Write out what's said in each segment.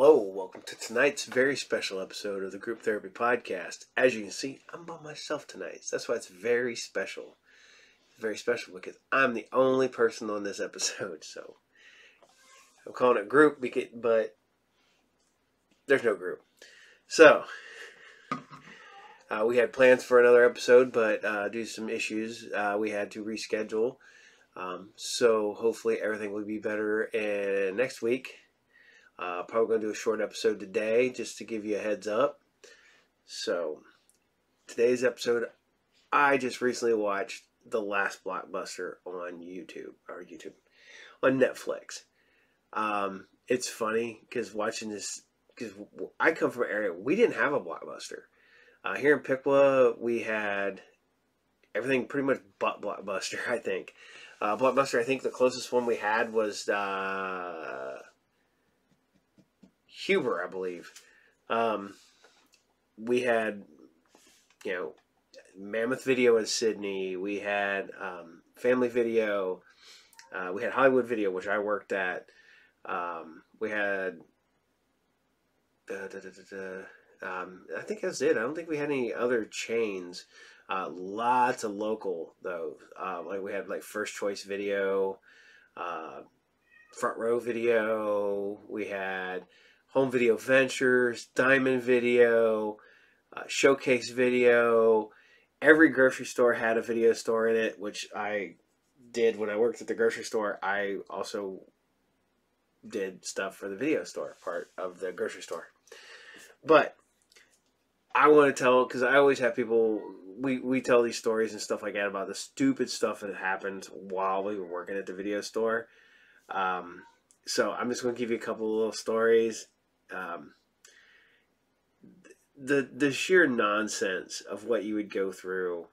Hello, welcome to tonight's very special episode of the Group Therapy Podcast. As you can see, I'm by myself tonight, so that's why it's very special. It's very special because I'm the only person on this episode, so I'm calling it group, but there's no group. So, we had plans for another episode, but due to some issues, we had to reschedule. So hopefully everything will be better next week. Probably going to do a short episode today just to give you a heads up. So, today's episode, I just recently watched The Last Blockbuster on on Netflix. It's funny because watching this, because I come from an area, we didn't have a Blockbuster. Here in Piqua, we had everything pretty much but Blockbuster, I think. Blockbuster, I think the closest one we had was Huber, I believe. We had, Mammoth Video in Sydney. We had Family Video. We had Hollywood Video, which I worked at. We had I think that's it. I don't think we had any other chains. Lots of local though. Like we had like First Choice Video, Front Row Video. We had Home Video Ventures, Diamond Video, Showcase Video. Every grocery store had a video store in it, which I did when I worked at the grocery store. I also did stuff for the video store part of the grocery store. But I want to tell, because I always have people, we tell these stories and stuff like that about the stupid stuff that happened while we were working at the video store. So I'm just going to give you a couple of little stories. The sheer nonsense of what you would go through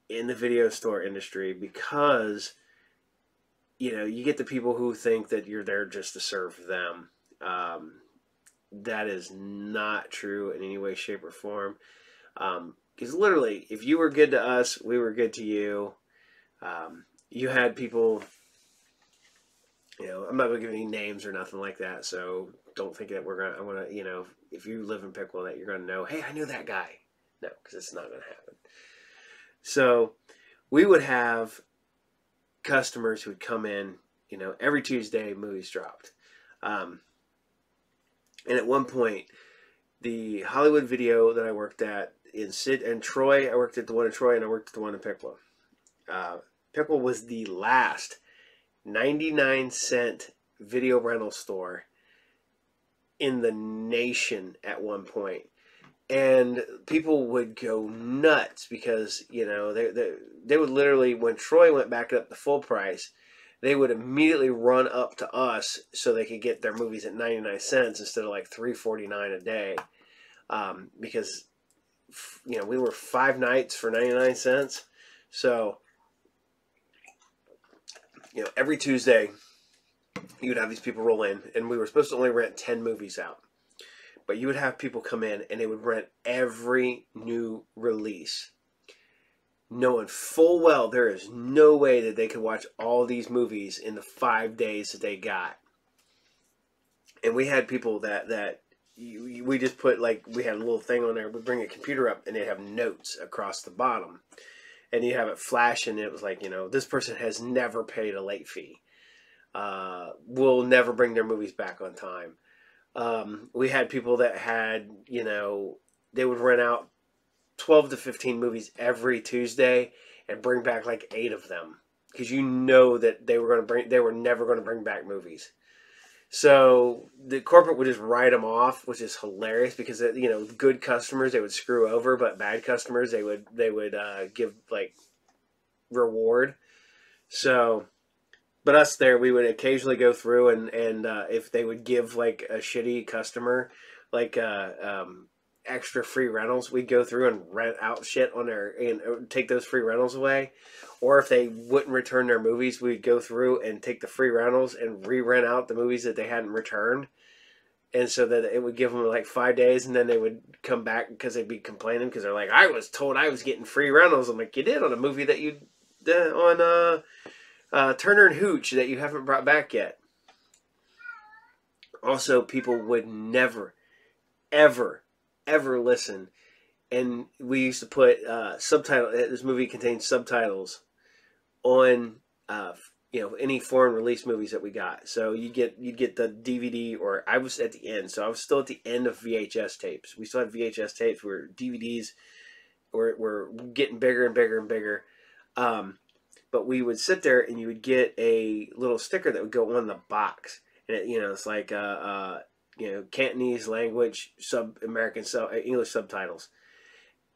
in the video store industry, because you get the people who think that you're there just to serve them. That is not true in any way, shape, or form. Because literally, if you were good to us, we were good to you. You had people. I'm not going to give any names or nothing like that, so don't think that I want to, if you live in Piqua, that you're going to know, hey, I knew that guy. No, because it's not going to happen. So we would have customers who would come in, every Tuesday, movies dropped. And at one point, the Hollywood Video that I worked at in Troy, I worked at the one in Troy, and I worked at the one in Piqua. Piqua was the last 99-cent video rental store in the nation at one point. And people would go nuts because, they would literally, when Troy went back up to full price, they would immediately run up to us so they could get their movies at 99 cents instead of like $3.49 a day. Because, we were 5 nights for 99 cents. So, every Tuesday, you would have these people roll in, and we were supposed to only rent 10 movies out. But you would have people come in, and they would rent every new release, knowing full well there is no way that they could watch all these movies in the 5 days that they got. And we had people that we just put, we had a little thing on there. We bring a computer up, and they have notes across the bottom. And you have it flash, and it was like, this person has never paid a late fee. Will never bring their movies back on time. We had people that had, they would rent out 12 to 15 movies every Tuesday and bring back like 8 of them. Because that they were never going to bring back movies. So the corporate would just write them off, which is hilarious because, good customers, they would screw over, but bad customers, they would give reward. So, but us there, we would occasionally go through and if they would give a shitty customer, extra free rentals, we'd go through and rent out shit on and take those free rentals away. Or if they wouldn't return their movies, we'd go through and take the free rentals and re-rent out the movies that they hadn't returned. And so that it would give them 5 days, and then they would come back because they'd be complaining because they're like, I was told I was getting free rentals. I'm like, you did on a movie that you did on Turner and Hooch that you haven't brought back yet. Also, people would never, ever, ever listen. And we used to put subtitle. This movie contains subtitles on any foreign release movies that we got. So you'd get the DVD, or I was at the end, so I was still at the end of VHS tapes. We still had VHS tapes where DVDs were getting bigger and bigger and bigger. But we would sit there and you would get a little sticker that would go on the box, and it's like Cantonese language American English subtitles,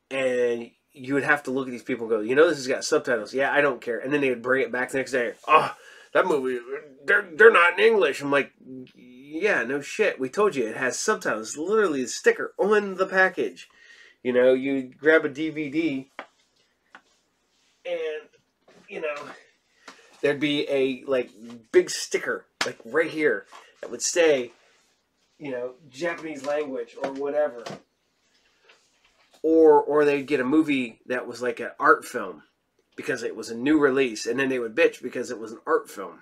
and you would have to look at these people and go, this has got subtitles. Yeah, I don't care. And then they would bring it back the next day. Oh, that movie, they're not in English. I'm like, yeah, no shit. We told you it has subtitles. It's literally the sticker on the package. You grab a DVD and, there'd be a, big sticker, right here that would say, Japanese language or whatever. Or they'd get a movie that was like an art film because it was a new release, and then they would bitch because it was an art film.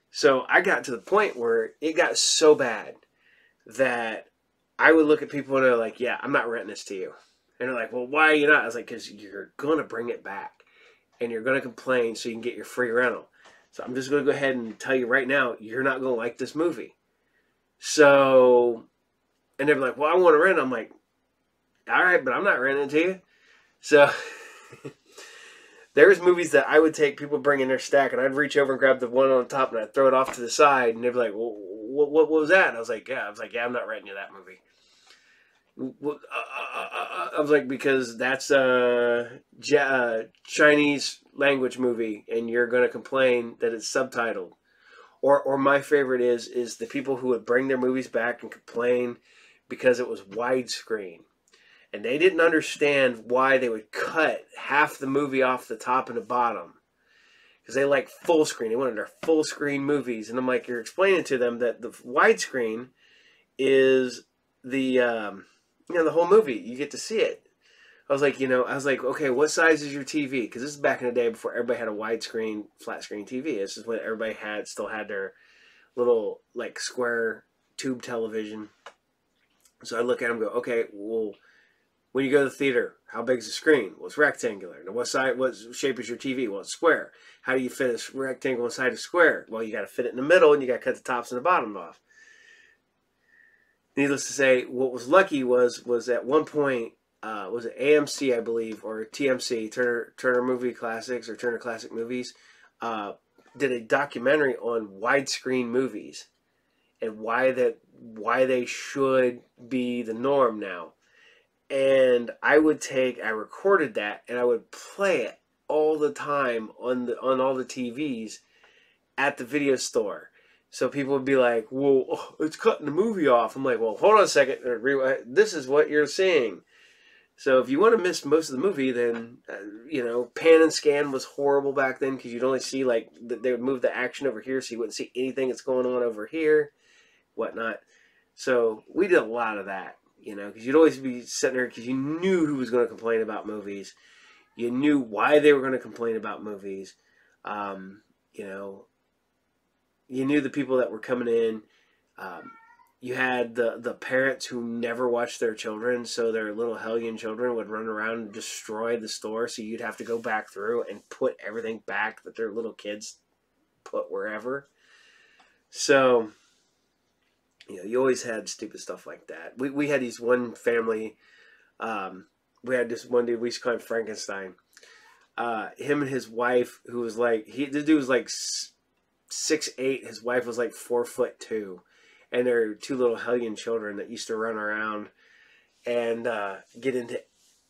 So I got to the point where it got so bad that I would look at people and they're like, yeah, I'm not renting this to you. And they're like, well, why are you not? I was like, because you're going to bring it back and you're going to complain so you can get your free rental. So I'm just going to go ahead and tell you right now, you're not going to like this movie. So, and they're like, well, I want to rent. I'm like, all right, but I'm not renting it to you. So there's movies that I would take, people bring in their stack, and I'd reach over and grab the one on top and I'd throw it off to the side, and they'd be like, well, what was that? And I was like, yeah, I'm not renting you that movie. I was like, because that's a Chinese language movie, and you're going to complain that it's subtitled. Or my favorite is the people who would bring their movies back and complain because it was widescreen. And they didn't understand why they would cut half the movie off the top and the bottom. Because they like full screen. They wanted their full screen movies. And I'm like, you're explaining to them that the widescreen is the whole movie. You get to see it. I was like, okay, what size is your TV? Because this is back in the day before everybody had a widescreen, flat screen TV. This is when everybody still had their little square tube television. So I look at them and go, okay, well, when you go to the theater, how big is the screen? Well, it's rectangular. Now, what shape is your TV? Well, it's square. How do you fit a rectangle inside a square? Well, you got to fit it in the middle, and you got to cut the tops and the bottom off. Needless to say, what was lucky was at one point, was it AMC, I believe, or TMC, Turner Movie Classics, or Turner Classic Movies, did a documentary on widescreen movies and why they should be the norm now. And I recorded that, and I would play it all the time on all the TVs at the video store. So people would be like, well, it's cutting the movie off. I'm like, well, hold on a second. This is what you're seeing. So if you want to miss most of the movie, then, pan and scan was horrible back then because you'd only see, they would move the action over here, so you wouldn't see anything that's going on over here, whatnot. So we did a lot of that. Because you'd always be sitting there because you knew who was going to complain about movies. You knew why they were going to complain about movies. You knew the people that were coming in. You had the parents who never watched their children, so their little hellion children would run around and destroy the store, so you'd have to go back through and put everything back that their little kids put wherever. So you always had stupid stuff like that. We had these one family, we had this one dude, we used to call him Frankenstein. Him and his wife, who was this dude was 6'8", his wife was 4'2", and their two little hellion children that used to run around and get into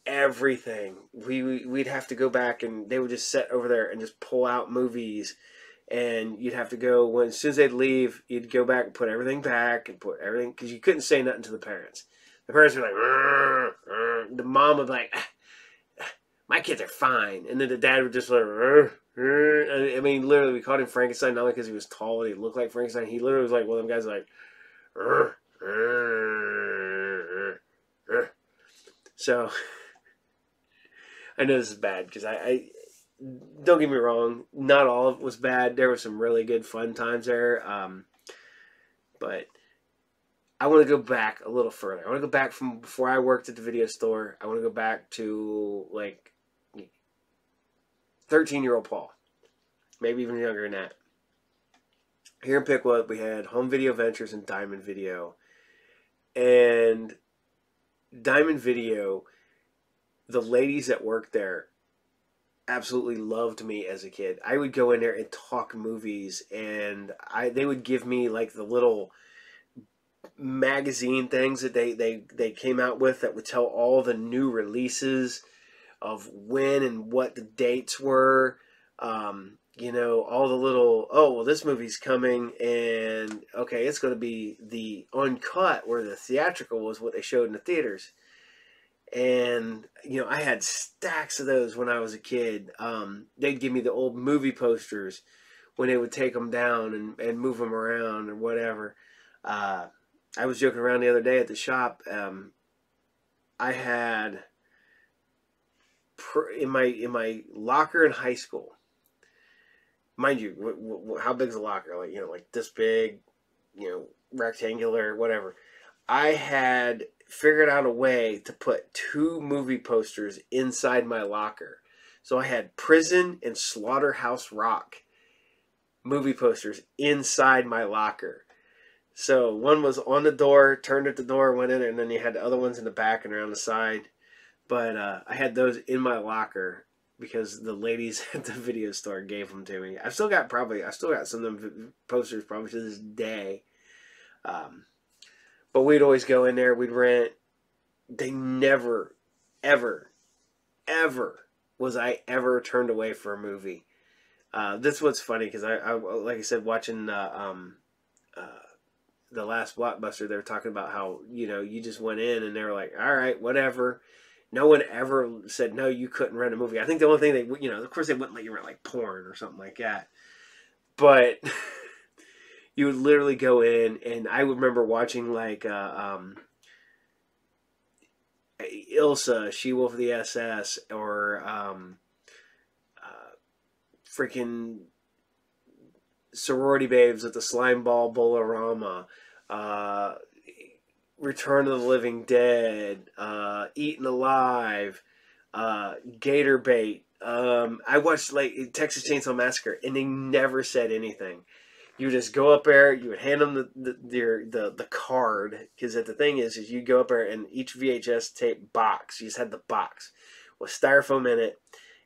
everything. We'd have to go back, and they would just sit over there and just pull out movies. And you'd have to go, as soon as they'd leave, you'd go back and put everything back and put everything, because you couldn't say nothing to the parents. The parents were like, "Rrr, rrr." The mom would be like, my kids are fine. And then the dad would just "Rrr, rrr." I mean, literally, we called him Frankenstein, not only because he was tall and he looked like Frankenstein. He literally was like, one of them guys like, "Rrr, rrr, rrr." So, I know this is bad, because I don't get me wrong, not all of it was bad. There were some really good fun times there. But I want to go back a little further. I want to go back from before I worked at the video store. I want to go back to like 13-year-old Paul, maybe even younger than that. Here in Pickwood, we had Home Video Ventures and Diamond Video. And Diamond Video, the ladies that worked there absolutely loved me as a kid. I would go in there and talk movies, and they would give me like the little magazine things that they came out with that would tell all the new releases of when and what the dates were. You know, all the little, oh, well, this movie's coming, and okay, it's going to be the uncut, where the theatrical was what they showed in the theaters. And, you know, I had stacks of those when I was a kid. They'd give me the old movie posters when they would take them down and move them around or whatever. I was joking around the other day at the shop. I had, in my locker in high school, mind you, how big is a locker? Like, you know, like this big, you know, rectangular, whatever. I had figured out a way to put 2 movie posters inside my locker. So I had Prison and Slaughterhouse Rock movie posters inside my locker. So one was on the door, turned at the door, went in, and then you had the other ones in the back and around the side. But I had those in my locker because the ladies at the video store gave them to me. I've still got some of them posters probably to this day. But we'd always go in there, we'd rent. They never, ever, ever was I ever turned away for a movie. This was funny because I like I said, watching the Last Blockbuster, they were talking about how, you know, you just went in and they were like, all right, whatever. No one ever said, no, you couldn't rent a movie. I think the only thing they, you know, of course they wouldn't let you rent like porn or something like that. But you would literally go in, and I would remember watching like Ilsa, She-Wolf of the SS, or freaking Sorority Babes at the Slime Ball Bolorama, Return of the Living Dead, Eaten Alive, Gator Bait. I watched like Texas Chainsaw Massacre, and they never said anything. You would just go up there, you would hand them the card, because the thing is you go up there and each VHS tape box, you just had the box with styrofoam in it,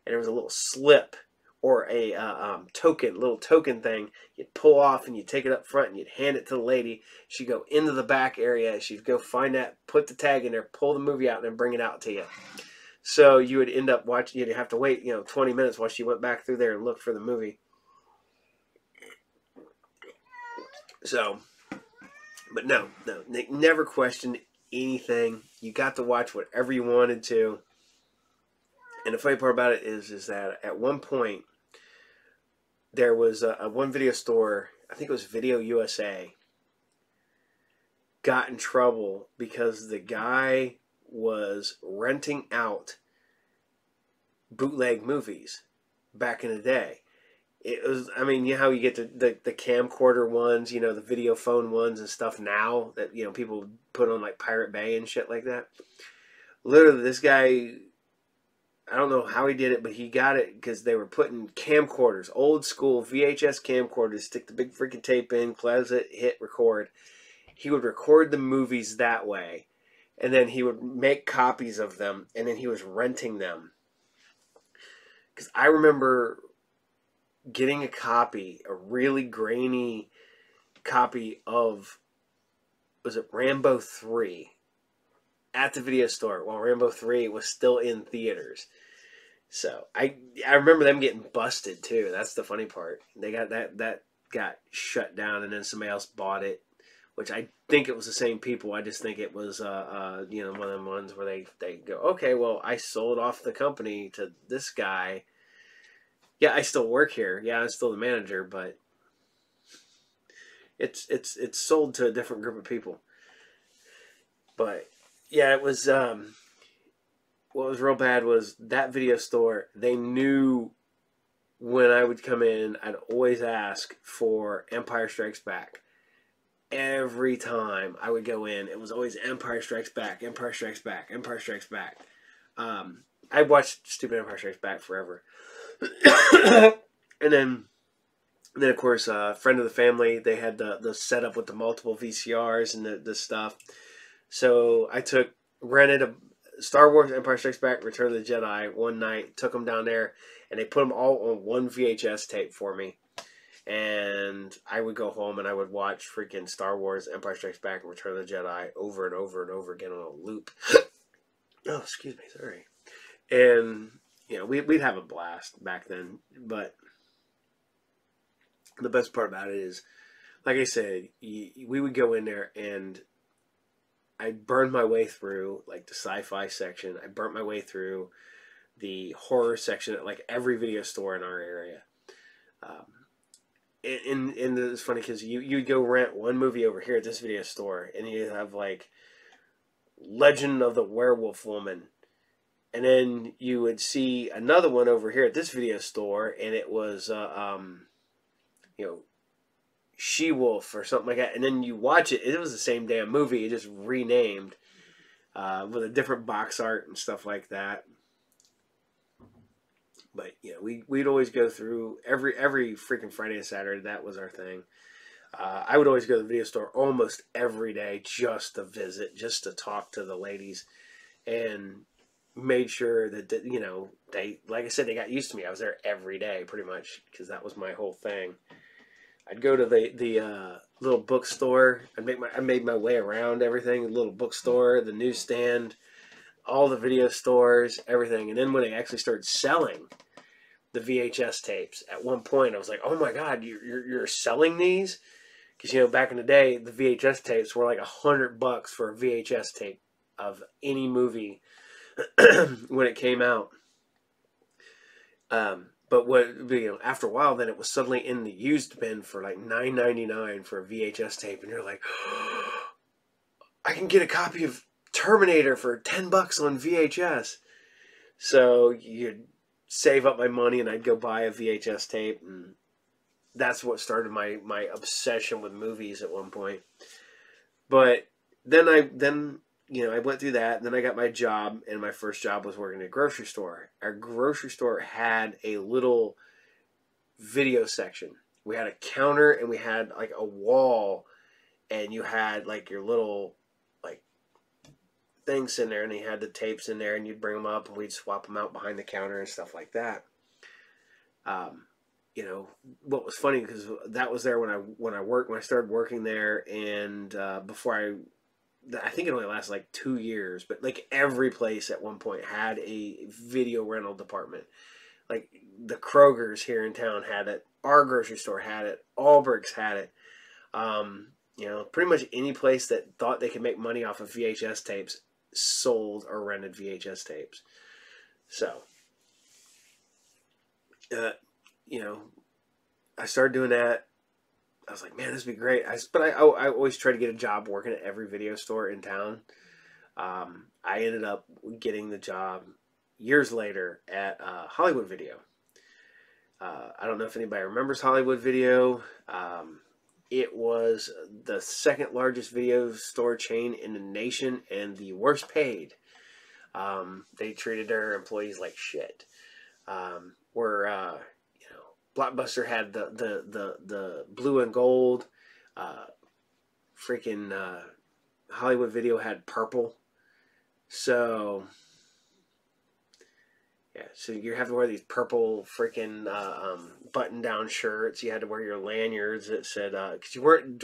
and there was a little slip or a little token thing. You'd pull off and you'd take it up front and you'd hand it to the lady. She'd go into the back area, she'd go find that, put the tag in there, pull the movie out, and then bring it out to you. So you would end up watching, you'd have to wait, 20 minutes while she went back through there and looked for the movie. So, but no, they never questioned anything. You got to watch whatever you wanted to. And the funny part about it is that at one point, there was a one video store, I think it was Video USA, got in trouble because the guy was renting out bootleg movies back in the day. It was, I mean, you know how you get the camcorder ones, the video phone ones and stuff now that, people put on like Pirate Bay and shit like that. Literally, this guy, I don't know how he did it, but he got it because they were putting camcorders, old school VHS camcorders, stick the big freaking tape in, close it, hit record. He would record the movies that way, and then he would make copies of them, and then he was renting them. Because I remember getting a really grainy copy of, was it Rambo 3, at the video store while Rambo 3 was still in theaters. So I remember them getting busted too. That's the funny part. They got that got shut down, and then somebody else bought it, which I think it was the same people. I just think it was one of them ones where they go, okay, well, I sold off the company to this guy. Yeah, I still work here. Yeah, I'm still the manager, but it's sold to a different group of people. But yeah, it was what was real bad was that video store, they knew when I would come in, I'd always ask for Empire Strikes Back. every time I would go in, it was always Empire Strikes Back, Empire Strikes Back, Empire Strikes Back. I watched stupid Empire Strikes Back forever. and then of course, friend of the family, they had the setup with the multiple VCRs and the stuff. So I rented a Star Wars, Empire Strikes Back, Return of the Jedi one night, took them down there, and they put them all on one VHS tape for me. And I would go home and I would watch freaking Star Wars, Empire Strikes Back, and Return of the Jedi over and over and over again on a loop. Oh, excuse me, sorry. And, we'd have a blast back then. But the best part about it is, like I said, we would go in there and I burned my way through, like, the sci-fi section. I burnt my way through the horror section at, like, every video store in our area. And it's funny because you'd go rent one movie over here at this video store, and you have, like, Legend of the Werewolf Woman. And then you would see another one over here at this video store, and it was, She-Wolf or something like that. And then you watch it, it was the same damn movie, it just renamed with a different box art and stuff like that. But, we'd always go through every freaking Friday and Saturday. That was our thing. I would always go to the video store almost every day just to visit, just to talk to the ladies, and made sure that, they, like I said, they got used to me. I was there every day pretty much because that was my whole thing. I'd go to the little bookstore. I made my way around everything. The little bookstore, the newsstand, all the video stores, everything. And then when they actually started selling the VHS tapes, at one point I was like, "Oh my God, you're selling these?" Because back in the day, the VHS tapes were like $100 for a VHS tape of any movie when it came out. But after a while, then it was suddenly in the used bin for like $9.99 for a VHS tape, and you're like, oh, I can get a copy of Terminator for $10 on VHS. So you'd save up my money, and I'd go buy a VHS tape, and that's what started my obsession with movies at one point. But then I went through that, and then I got my job, and my first job was working at a grocery store. Our grocery store had a little video section. We had a counter, and we had like a wall, and you had like your little like things in there, and you had the tapes in there, and you'd bring them up, and we'd swap them out behind the counter and stuff like that. What was funny, because that was there when I started working there, and before I think it only lasted like 2 years, but like every place at one point had a video rental department. Like the Kroger's here in town had it, our grocery store had it, Allberg's had it. Pretty much any place that thought they could make money off of VHS tapes sold or rented VHS tapes. So, I started doing that. I was like, man, this would be great. But I always try to get a job working at every video store in town. I ended up getting the job years later at Hollywood Video. I don't know if anybody remembers Hollywood Video. It was the second largest video store chain in the nation and the worst paid. They treated their employees like shit. Blockbuster had the blue and gold. Hollywood Video had purple. So so you have to wear these purple freaking button-down shirts. You had to wear your lanyards that said because you weren't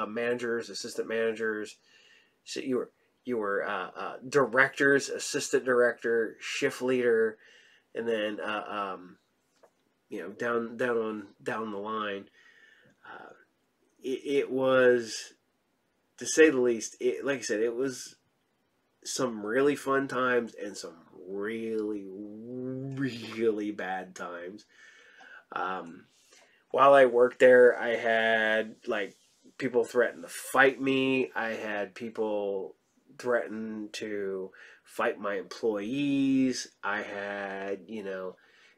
managers, assistant managers. So you were directors, assistant director, shift leader, and then down the line. It was, to say the least, like I said, it was some really fun times and some really, really bad times. While I worked there, I had like people threaten to fight me. I had people threaten to fight my employees. I had,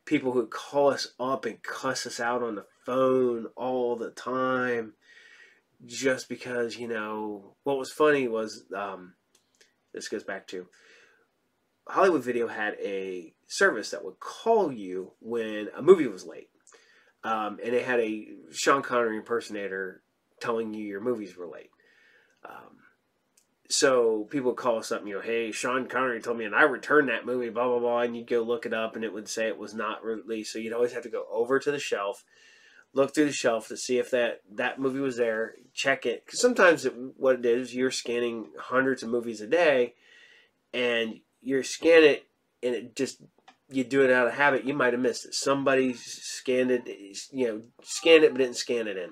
people who call us up and cuss us out on the phone all the time. just because, what was funny was, this goes back to Hollywood Video had a service that would call you when a movie was late. And it had a Sean Connery impersonator telling you your movies were late. So people would call us up and, hey, Sean Connery told me and I returned that movie, blah, blah, blah. And you'd go look it up and it would say it was not released. So you'd always have to go over to the shelf, look through the shelf to see if that movie was there, check it. Because sometimes what it is, you're scanning hundreds of movies a day and you scan it and it just, you do it out of habit, you might have missed it. Somebody scanned it, scanned it but didn't scan it in.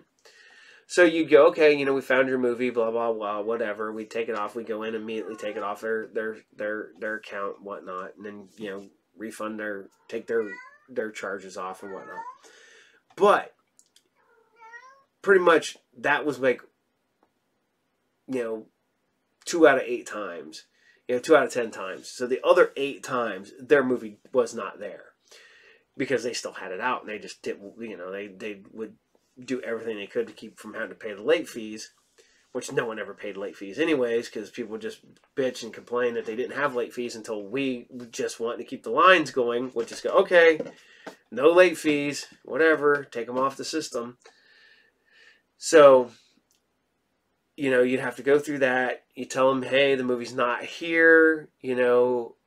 So you go, okay, we found your movie, blah, blah, blah, whatever. We take it off. We go in, immediately take it off their account, whatnot, and then, refund take their charges off and whatnot. But pretty much that was like, 2 out of 8 times. 2 out of 10 times. So the other 8 times, their movie was not there because they still had it out, and they just didn't. They would do everything they could to keep from having to pay the late fees, which no one ever paid late fees anyways, because people would just bitch and complain that they didn't have late fees until we just wanted to keep the lines going. We'd just go, okay, no late fees, whatever, take them off the system. So, you'd have to go through that. You tell them, hey, the movie's not here.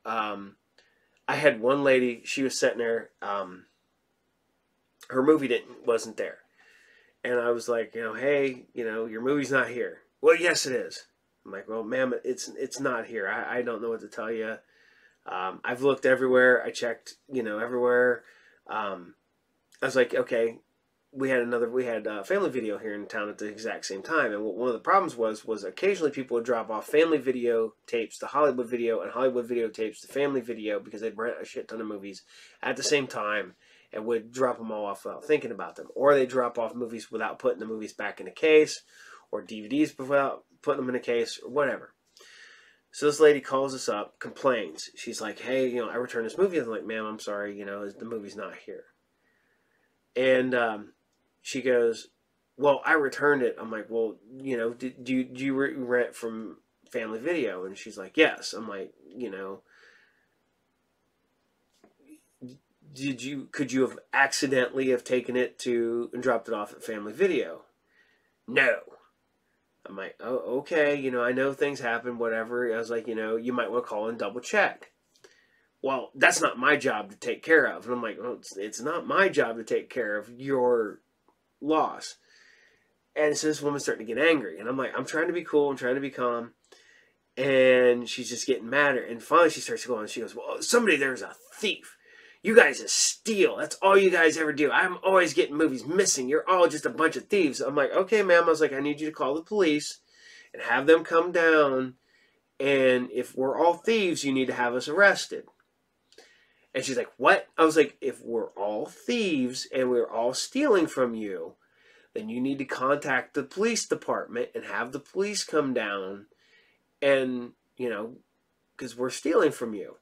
I had one lady, she was sitting there, her movie wasn't there. And I was like, hey, your movie's not here. Well, yes, it is. I'm like, well, ma'am, it's not here. I don't know what to tell you. I've looked everywhere. I checked, everywhere. I was like, okay. We had Family Video here in town at the exact same time, and one of the problems was occasionally people would drop off Family Video tapes to Hollywood Video and Hollywood Video tapes to Family Video because they'd rent a shit ton of movies at the same time and would drop them all off without thinking about them, or they drop off movies without putting the movies back in a case, or DVDs without putting them in a case, or whatever. So this lady calls us up, complains. She's like, hey, I returned this movie. I'm like, ma'am, I'm sorry, the movie's not here. And she goes, well, I returned it. I'm like, well, do you rent from Family Video? And she's like, yes. I'm like, could you have accidentally have taken it and dropped it off at Family Video? No. I'm like, oh, okay. I know things happen, whatever. I was like, you might want to call and double check. Well, that's not my job to take care of. And I'm like, well, it's not my job to take care of your loss. And so this woman's starting to get angry, and I'm like, I'm trying to be cool, I'm trying to be calm, and she's just getting madder. And finally she starts to go on, she goes, well, somebody there's a thief, you guys just steal, that's all you guys ever do, I'm always getting movies missing, you're all just a bunch of thieves. I'm like, okay, ma'am. I was like, I need you to call the police and have them come down, and if we're all thieves, you need to have us arrested. And she's like, what? I was like, if we're all thieves and we're all stealing from you, then you need to contact the police department and have the police come down and, because we're stealing from you.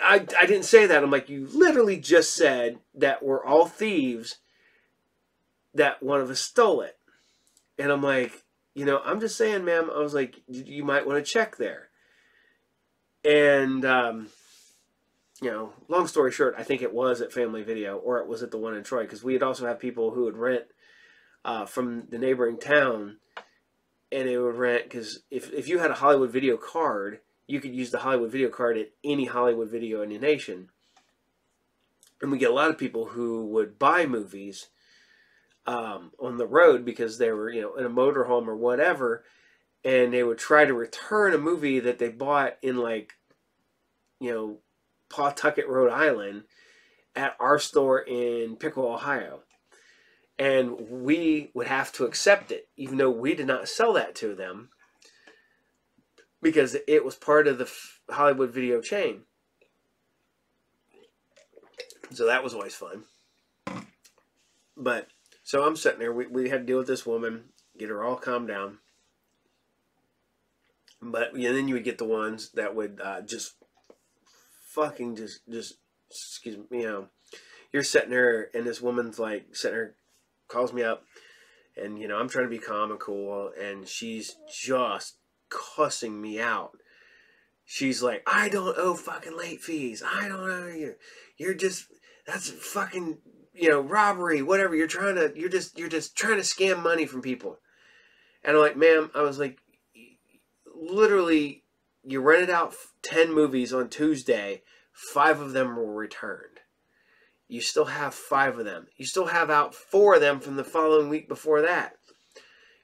I didn't say that. I'm like, you literally just said that we're all thieves, that one of us stole it. And I'm like, I'm just saying, ma'am. I was like, you might want to check there. And, long story short, I think it was at Family Video, or it was at the one in Troy, because we would also have people who would rent from the neighboring town, and they would rent, because if you had a Hollywood Video card, you could use the Hollywood Video card at any Hollywood Video in the nation. And we get a lot of people who would buy movies on the road because they were, in a motorhome or whatever, and they would try to return a movie that they bought in, like, Pawtucket, Rhode Island, at our store in Pickle, Ohio. And we would have to accept it, even though we did not sell that to them, because it was part of the Hollywood Video chain. So that was always fun. But, so I'm sitting there, we had to deal with this woman, get her all calmed down. But then you would get the ones that would just fucking just excuse me, you're sitting there and this woman's like sitting there, calls me up. And, I'm trying to be calm and cool, and she's just cussing me out. She's like, I don't owe fucking late fees. I don't owe you. You're just, that's fucking, robbery, whatever. You're just trying to scam money from people. And I'm like, ma'am, I was like, literally, you rented out 10 movies on Tuesday. 5 of them were returned. You still have 5 of them. You still have out 4 of them from the following week before that.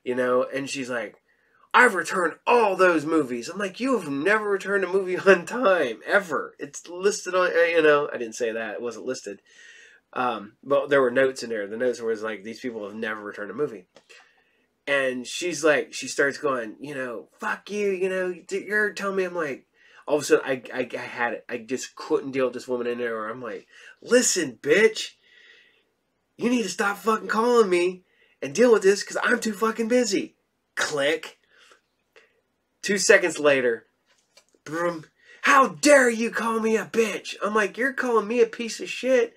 And she's like, I've returned all those movies. I'm like, you have never returned a movie on time, ever. It's listed on, I didn't say that. It wasn't listed. But there were notes in there. The notes was like, these people have never returned a movie. And she's like, she starts going, fuck you, you're telling me. I'm like, all of a sudden, I had it. I just couldn't deal with this woman in there. Where I'm like, listen, bitch, you need to stop fucking calling me and deal with this because I'm too fucking busy. Click. 2 seconds later, boom, how dare you call me a bitch? I'm like, you're calling me a piece of shit,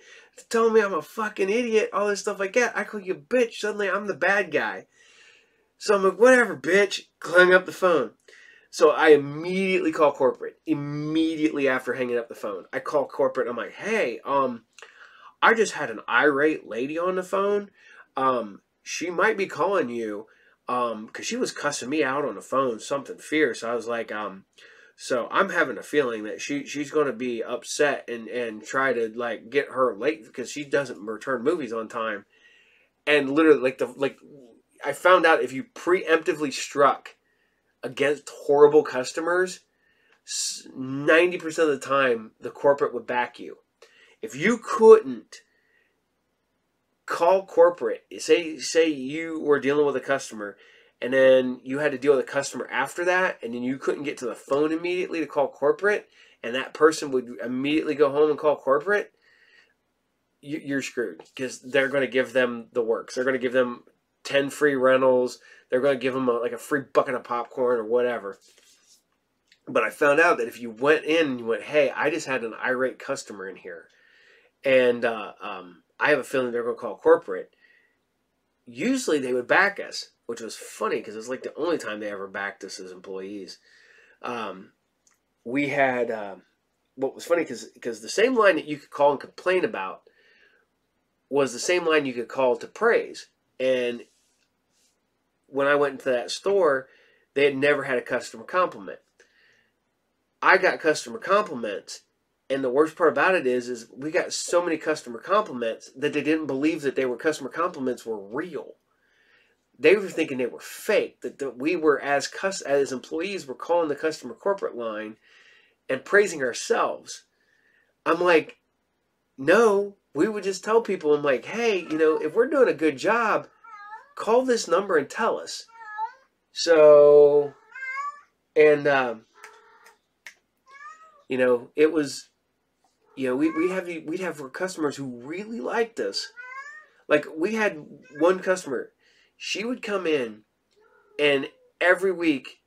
telling me I'm a fucking idiot, all this stuff like that. I call you a bitch. Suddenly I'm the bad guy. So I'm like, whatever, bitch. Hung up the phone. So I immediately call corporate. Immediately after hanging up the phone, I call corporate. I'm like, hey, I just had an irate lady on the phone. She might be calling you. Because she was cussing me out on the phone, something fierce. I was like, so I'm having a feeling that she's going to be upset and try to like get her late because she doesn't return movies on time. And literally, I found out if you preemptively struck against horrible customers, 90% of the time the corporate would back you. If you couldn't call corporate, say you were dealing with a customer and then you had to deal with a customer after that, and then you couldn't get to the phone immediately to call corporate, and that person would immediately go home and call corporate, you're screwed because they're going to give them the works. They're going to give them 10 free rentals. They're going to give them a free bucket of popcorn or whatever. But I found out that if you went in and you went, hey, I just had an irate customer in here, and I have a feeling they're going to call corporate, usually they would back us, which was funny because it's like the only time they ever backed us as employees. We had, what was funny because the same line that you could call and complain about was the same line you could call to praise. And when I went into that store, they had never had a customer compliment. I got customer compliments. And the worst part about it is we got so many customer compliments that they didn't believe that they were customer compliments were real. They were thinking they were fake. That we were as employees were calling the customer corporate line and praising ourselves. I'm like, no, we would just tell people. I'm like, hey, if we're doing a good job, call this number and tell us. So, and it was. We'd have customers who really liked us. Like, we had one customer. She would come in, and every week,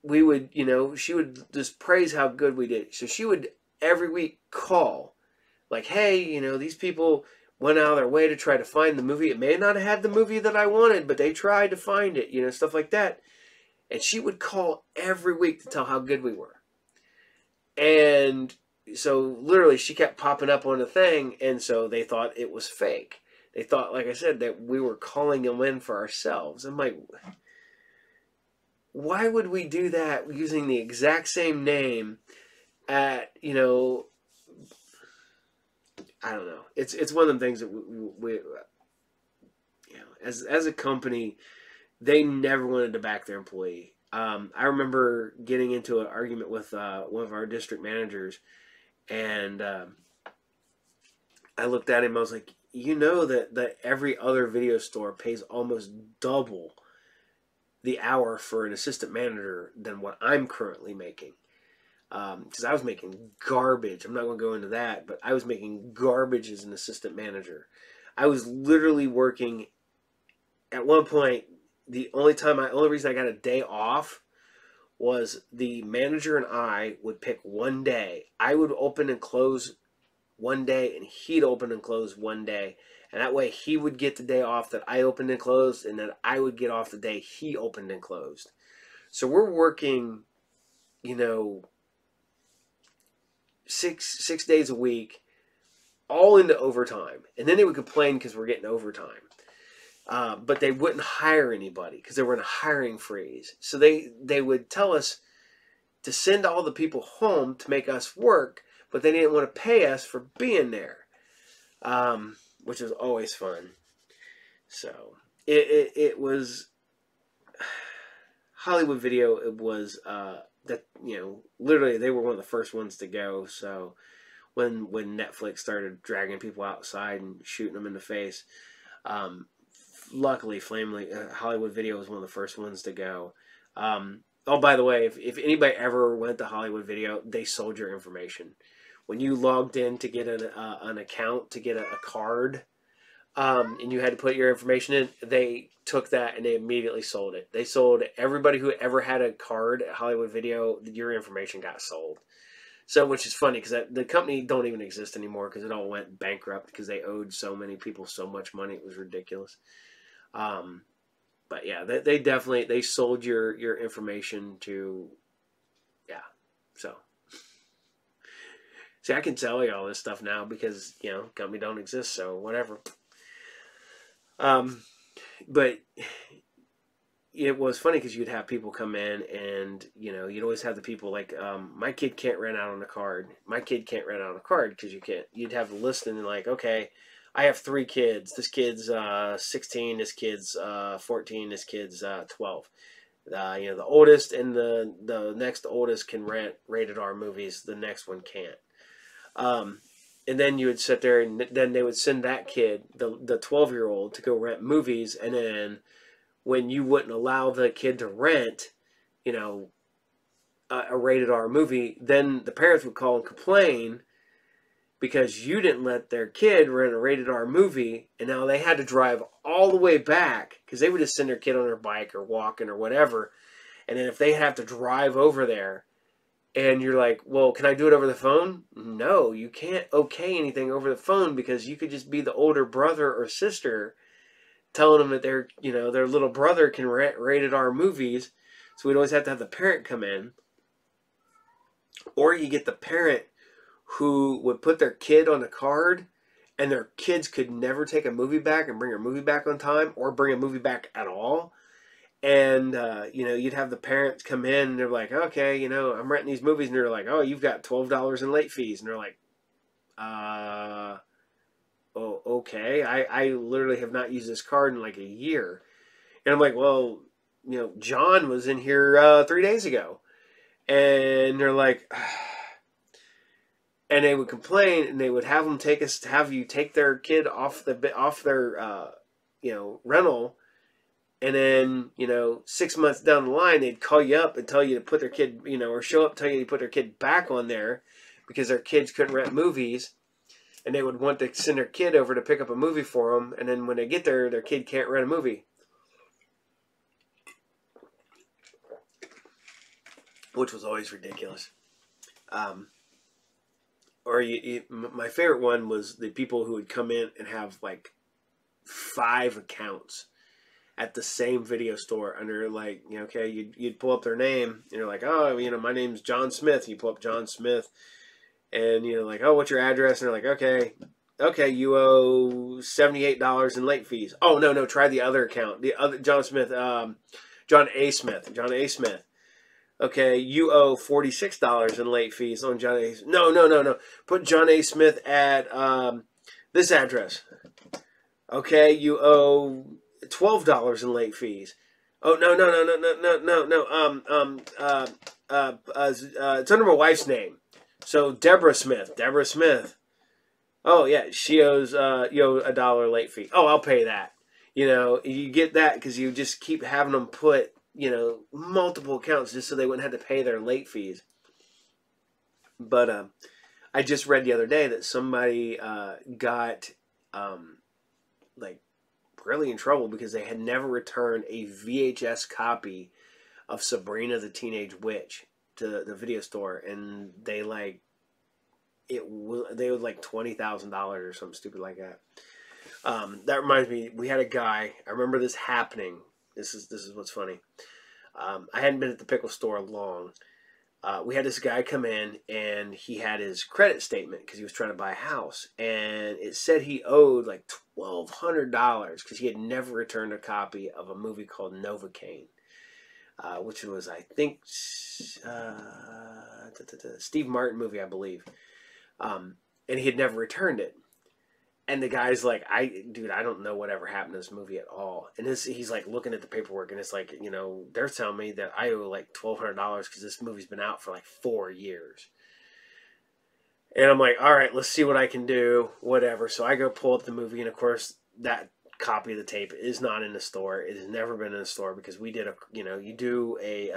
we would, she would just praise how good we did. So she would, every week, call. Like, hey, these people went out of their way to try to find the movie. It may not have had the movie that I wanted, but they tried to find it, stuff like that. And she would call every week to tell how good we were. And so literally she kept popping up on the thing, and so they thought it was fake. They thought, like I said, that we were calling them in for ourselves. I'm like, why would we do that using the exact same name at, I don't know. It's one of them things that we as a company, they never wanted to back their employee. I remember getting into an argument with one of our district managers, and I looked at him. I was like, that every other video store pays almost double the hour for an assistant manager than what I'm currently making. Because I was making garbage. I'm not going to go into that, but I was making garbage as an assistant manager. I was literally working. At one point, the only reason I got a day off was the manager and I would pick one day. I would open and close one day, and he'd open and close one day. And that way he would get the day off that I opened and closed, and then I would get off the day he opened and closed. So we're working, you know, six days a week, all into overtime. And then they would complain because we're getting overtime. But they wouldn't hire anybody because they were in a hiring freeze. So they would tell us to send all the people home to make us work, but they didn't want to pay us for being there, which was always fun. So it was Hollywood Video. It was that, you know, literally they were one of the first ones to go. So when Netflix started dragging people outside and shooting them in the face, luckily Hollywood Video was one of the first ones to go. Oh, by the way, if anybody ever went to Hollywood Video, they sold your information. When you logged in to get an account, to get a card, and you had to put your information in, they took that and they immediately sold it. They sold everybody who ever had a card at Hollywood Video, your information got sold. So, which is funny because the company don't even exist anymore because it all went bankrupt because they owed so many people so much money. It was ridiculous. But yeah, they definitely, they sold your information to, yeah. So, see, I can tell you all this stuff now because, you know, company don't exist, so whatever. But it was funny because you'd have people come in and, you know, you'd always have the people like, my kid can't rent out on a card. My kid can't rent out on a card because you can't. You'd have the listing like, okay, I have 3 kids. This kid's 16. This kid's 14. This kid's 12. You know, the oldest and the next oldest can rent rated R movies. The next one can't. And then you would sit there, and then they would send that kid, the 12-year-old, to go rent movies. And then when you wouldn't allow the kid to rent, you know, a rated R movie, then the parents would call and complain because you didn't let their kid rent a rated R movie, and now they had to drive all the way back because they would just send their kid on their bike or walking or whatever. And then if they have to drive over there, and you're like, well, can I do it over the phone? No, you can't okay anything over the phone because you could just be the older brother or sister telling them that their, you know, their little brother can rent rated R movies. So we'd always have to have the parent come in. Or you get the parent who would put their kid on a card and their kids could never take a movie back and bring a movie back on time or bring a movie back at all. And, you know, you'd have the parents come in and they're like, okay, you know, I'm renting these movies. And they're like, oh, you've got $12 in late fees. And they're like, oh, okay. I literally have not used this card in like a year. And I'm like, well, you know, John was in here 3 days ago. And they're like, and they would complain, and they would have them have you take their kid off their, you know, rental. And then, you know, 6 months down the line, they'd call you up and tell you to put their kid, you know, or show up, tell you to put their kid back on there because their kids couldn't rent movies. And they would want to send their kid over to pick up a movie for them. And then when they get there, their kid can't rent a movie. Which was always ridiculous. My favorite one was the people who would come in and have like 5 accounts at the same video store under, like, you know, okay, you'd pull up their name and you're like, oh, you know, my name's John Smith. You pull up John Smith and you're like, oh, what's your address? And they're like, okay, you owe $78 in late fees. Oh, no, try the other account. The other John Smith, John A. Smith. Okay, you owe $46 in late fees on John A. No. Put John A. Smith at this address. Okay, you owe $12 in late fees. Oh, no. It's under my wife's name. So Deborah Smith. Oh yeah, she owes you owe $1 late fee. Oh, I'll pay that. You know, you get that because you just keep having them put, you know, multiple accounts just so they wouldn't have to pay their late fees. But I just read the other day that somebody got like really in trouble because they had never returned a VHS copy of Sabrina the Teenage Witch to the video store, and they like they owed like $20,000 or something stupid like that. That reminds me, we had a guy. I remember this happening. This is what's funny. I hadn't been at the pickle store long. We had this guy come in, and he had his credit statement because he was trying to buy a house, and it said he owed like $1,200 because he had never returned a copy of a movie called Novocaine, which was, I think, Steve Martin movie, I believe, and he had never returned it. And the guy's like, dude, I don't know whatever happened to this movie at all. And he's like looking at the paperwork, and it's like, they're telling me that I owe like $1,200 because this movie's been out for like 4 years. And I'm like, all right, let's see what I can do, whatever. So I go pull up the movie, and of course that copy of the tape is not in the store. It has never been in the store because we did you do a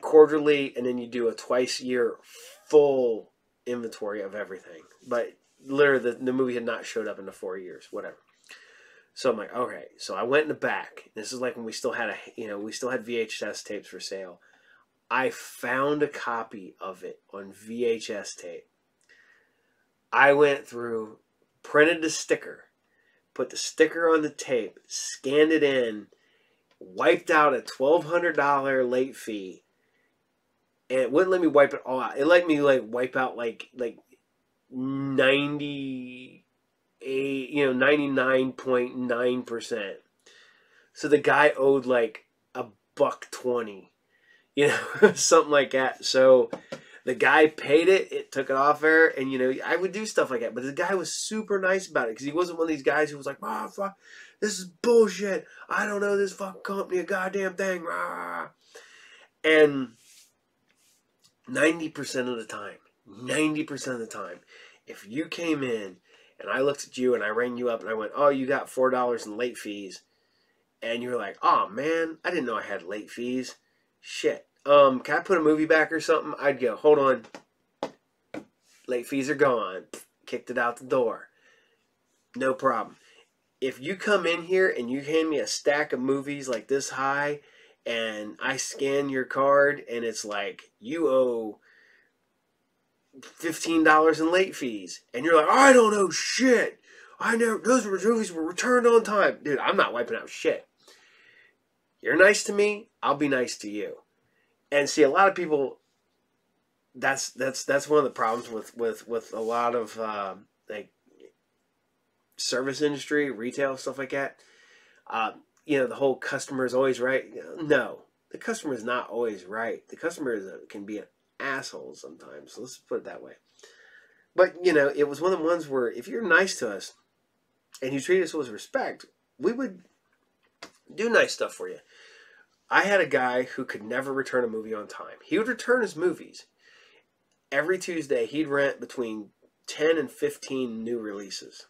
quarterly, and then you do a twice a year full inventory of everything. But literally, the movie had not showed up in the 4 years, whatever. So I'm like, okay. So I went in the back. This is like when we still had VHS tapes for sale. I found a copy of it on VHS tape. I went through, printed the sticker, put the sticker on the tape, scanned it in, wiped out a $1,200 late fee, and it wouldn't let me wipe it all out. It let me wipe out like 99.9%. So the guy owed like $1.20, something like that. So the guy paid it. It took it off there, and I would do stuff like that. But the guy was super nice about it because he wasn't one of these guys who was like, "Oh, fuck, this is bullshit. I don't know this fucking company a goddamn thing." And 90% of the time, if you came in and I looked at you and I rang you up and I went, "Oh, you got $4 in late fees," and you were like, "Oh man, I didn't know I had late fees. Shit. Can I put a movie back or something?" I'd go, "Hold on. Late fees are gone." Kicked it out the door. No problem. If you come in here and you hand me a stack of movies like this high, and I scan your card and it's like, you owe $15 in late fees, and you're like, "I don't know shit. Those movies were returned on time." Dude, I'm not wiping out shit. You're nice to me, I'll be nice to you. And see, a lot of people, that's one of the problems with a lot of like service industry, retail, stuff like that. The whole customer is always right. No, the customer is not always right. The customer can be an asshole sometimes. So let's put it that way. But it was one of the ones where if you're nice to us and you treat us with respect, we would do nice stuff for you. I had a guy who could never return a movie on time. He would return his movies. Every Tuesday, he'd rent between 10 and 15 new releases.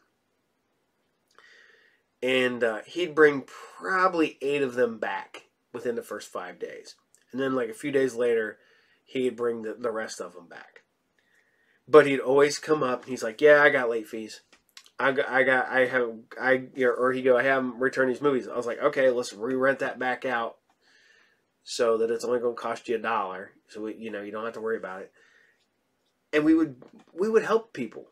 And he'd bring probably 8 of them back within the first 5 days. And then like a few days later, he'd bring the rest of them back. But he'd always come up and he's like, "Yeah, I got late fees. I haven't returned these movies." I was like, "Okay, let's re-rent that back out so that it's only going to cost you $1. So you don't have to worry about it." And we would help people.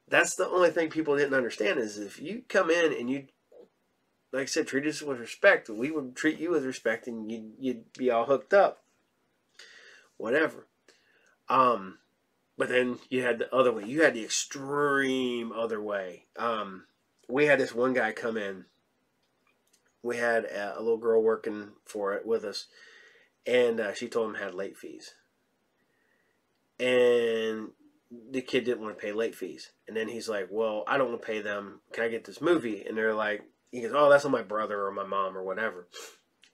That's the only thing people didn't understand is if you come in and you, like I said, treat us with respect, we would treat you with respect, and you'd be all hooked up. Whatever. But then you had the other way. You had the extreme other way. We had this one guy come in. We had a little girl working for it with us, and she told him had late fees. And the kid didn't want to pay late fees. And then he's like, "Well, I don't want to pay them. Can I get this movie?" And they're like, he goes, "Oh, that's on my brother or my mom or whatever."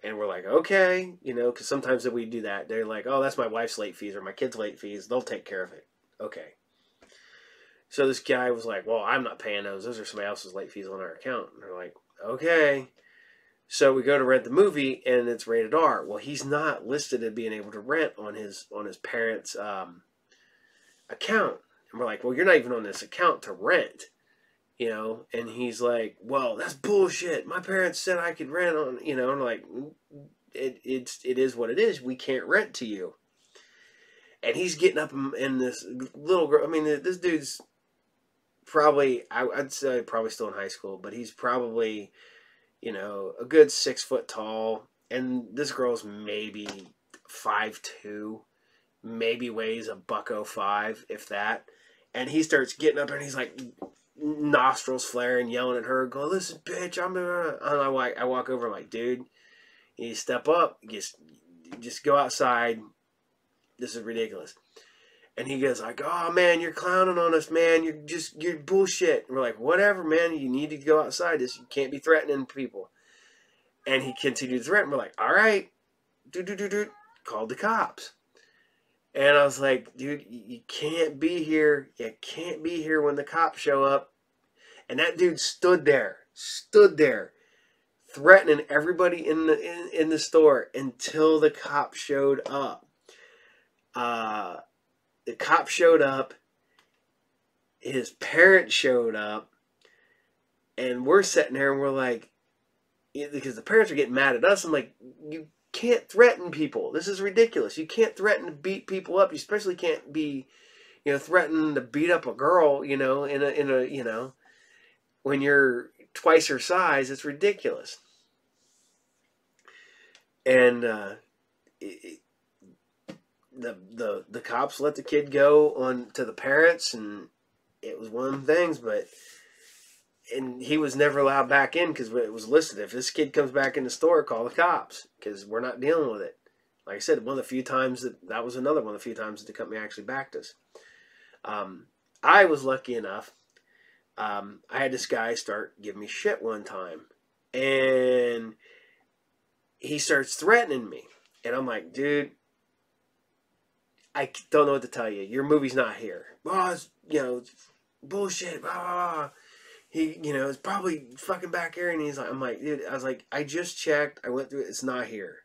And we're like, "Okay," because sometimes that we do that. They're like, "Oh, that's my wife's late fees or my kid's late fees. They'll take care of it." Okay. So this guy was like, "Well, I'm not paying those. Those are somebody else's late fees on our account." And they're like, "Okay." So we go to rent the movie, and it's rated R. Well, he's not listed as being able to rent on his parents' account. And we're like, "Well, you're not even on this account to rent." And he's like, "Well, that's bullshit. My parents said I could rent on," and like, it is what it is. We can't rent to you. And he's getting up in this little girl. I mean, this dude's probably, I'd say probably still in high school, but he's probably, a good 6 foot tall. And this girl's maybe 5'2", maybe weighs a $105, if that. And he starts getting up and he's like, nostrils flaring, yelling at her, going, "Listen, bitch, I'm gonna." And I walk over, I'm like, "Dude, you step up, just go outside. This is ridiculous." And he goes like, "Oh man, you're clowning on us, man. You're bullshit." And we're like, "Whatever, man. You need to go outside. You can't be threatening people." And he continued to threaten. We're like, "All right, do. Called the cops." And I was like, "Dude, you can't be here. You can't be here when the cops show up." And that dude stood there, threatening everybody in the store until the cops showed up. The cop showed up. His parents showed up, and we're sitting there and we're like, because the parents are getting mad at us. I'm like, "You can't threaten people. This is ridiculous. You can't threaten to beat people up. You especially can't be, threatening to beat up a girl, in a when you're twice her size. It's ridiculous." And the cops let the kid go on to the parents, and it was one of them things. And he was never allowed back in because it was listed, if this kid comes back in the store, call the cops because we're not dealing with it. Like I said, one of the few times that was another one of the few times that the company actually backed us. I was lucky enough. I had this guy start giving me shit one time, and he starts threatening me, and I'm like, "Dude, I don't know what to tell you. Your movie's not here. Oh, it's, bullshit. Blah, blah, blah. He, it's probably fucking back here." And I'm like, "Dude," I was like, "I just checked. I went through it. It's not here."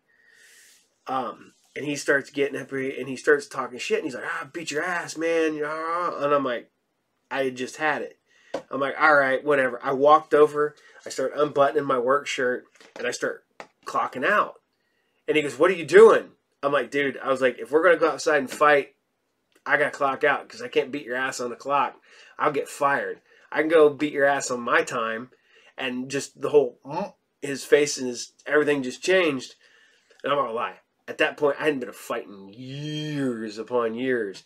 And he starts getting up and he starts talking shit. And he's like, "Ah, beat your ass, man." And I'm like, I just had it. I'm like, "All right, whatever." I walked over. I start unbuttoning my work shirt and I start clocking out. And he goes, "What are you doing?" I'm like, "Dude," I was like, "if we're going to go outside and fight, I got to clock out because I can't beat your ass on the clock. I'll get fired. I can go beat your ass on my time." And just the whole, his face and everything just changed. And I'm not going to lie. At that point, I hadn't been fighting years upon years.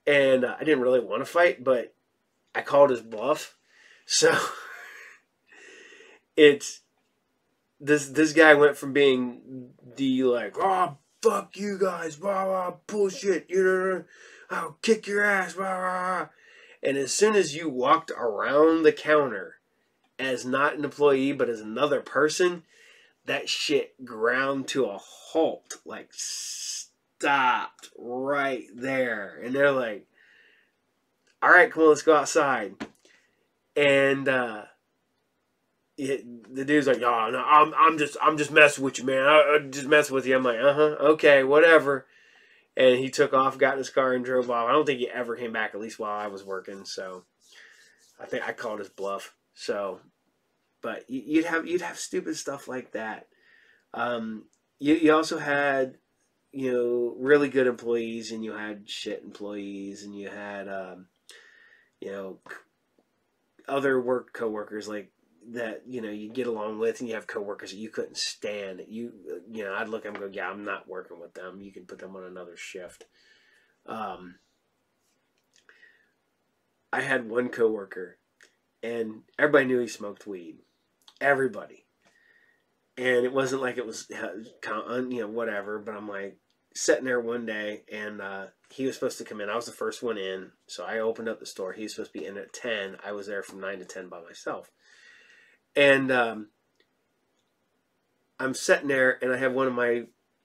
And I didn't really want to fight, but I called his bluff. So it's, this guy went from being the like, "Oh, fuck you guys, blah, blah, bullshit, I'll kick your ass, blah, blah." And as soon as you walked around the counter as not an employee but as another person, that shit ground to a halt, like stopped right there. And they're like, "All right, come on, let's go outside." And the dude's like, "Oh no, I'm just messing with you, man. I'm just messing with you." I'm like, "Okay, whatever." And he took off, got in his car, and drove off. I don't think he ever came back, at least while I was working. So I think I called his bluff. So, but you'd have stupid stuff like that. You also had, really good employees, and you had shit employees, and you had other coworkers like that, you get along with, and you have coworkers that you couldn't stand. I'd look at them and go, "Yeah, I'm not working with them. You can put them on another shift." I had one coworker, and everybody knew he smoked weed. Everybody. And it wasn't like it was, whatever. But I'm like, sitting there one day, and he was supposed to come in. I was the first one in, so I opened up the store. He was supposed to be in at 10. I was there from 9 to 10 by myself. And I'm sitting there, and I have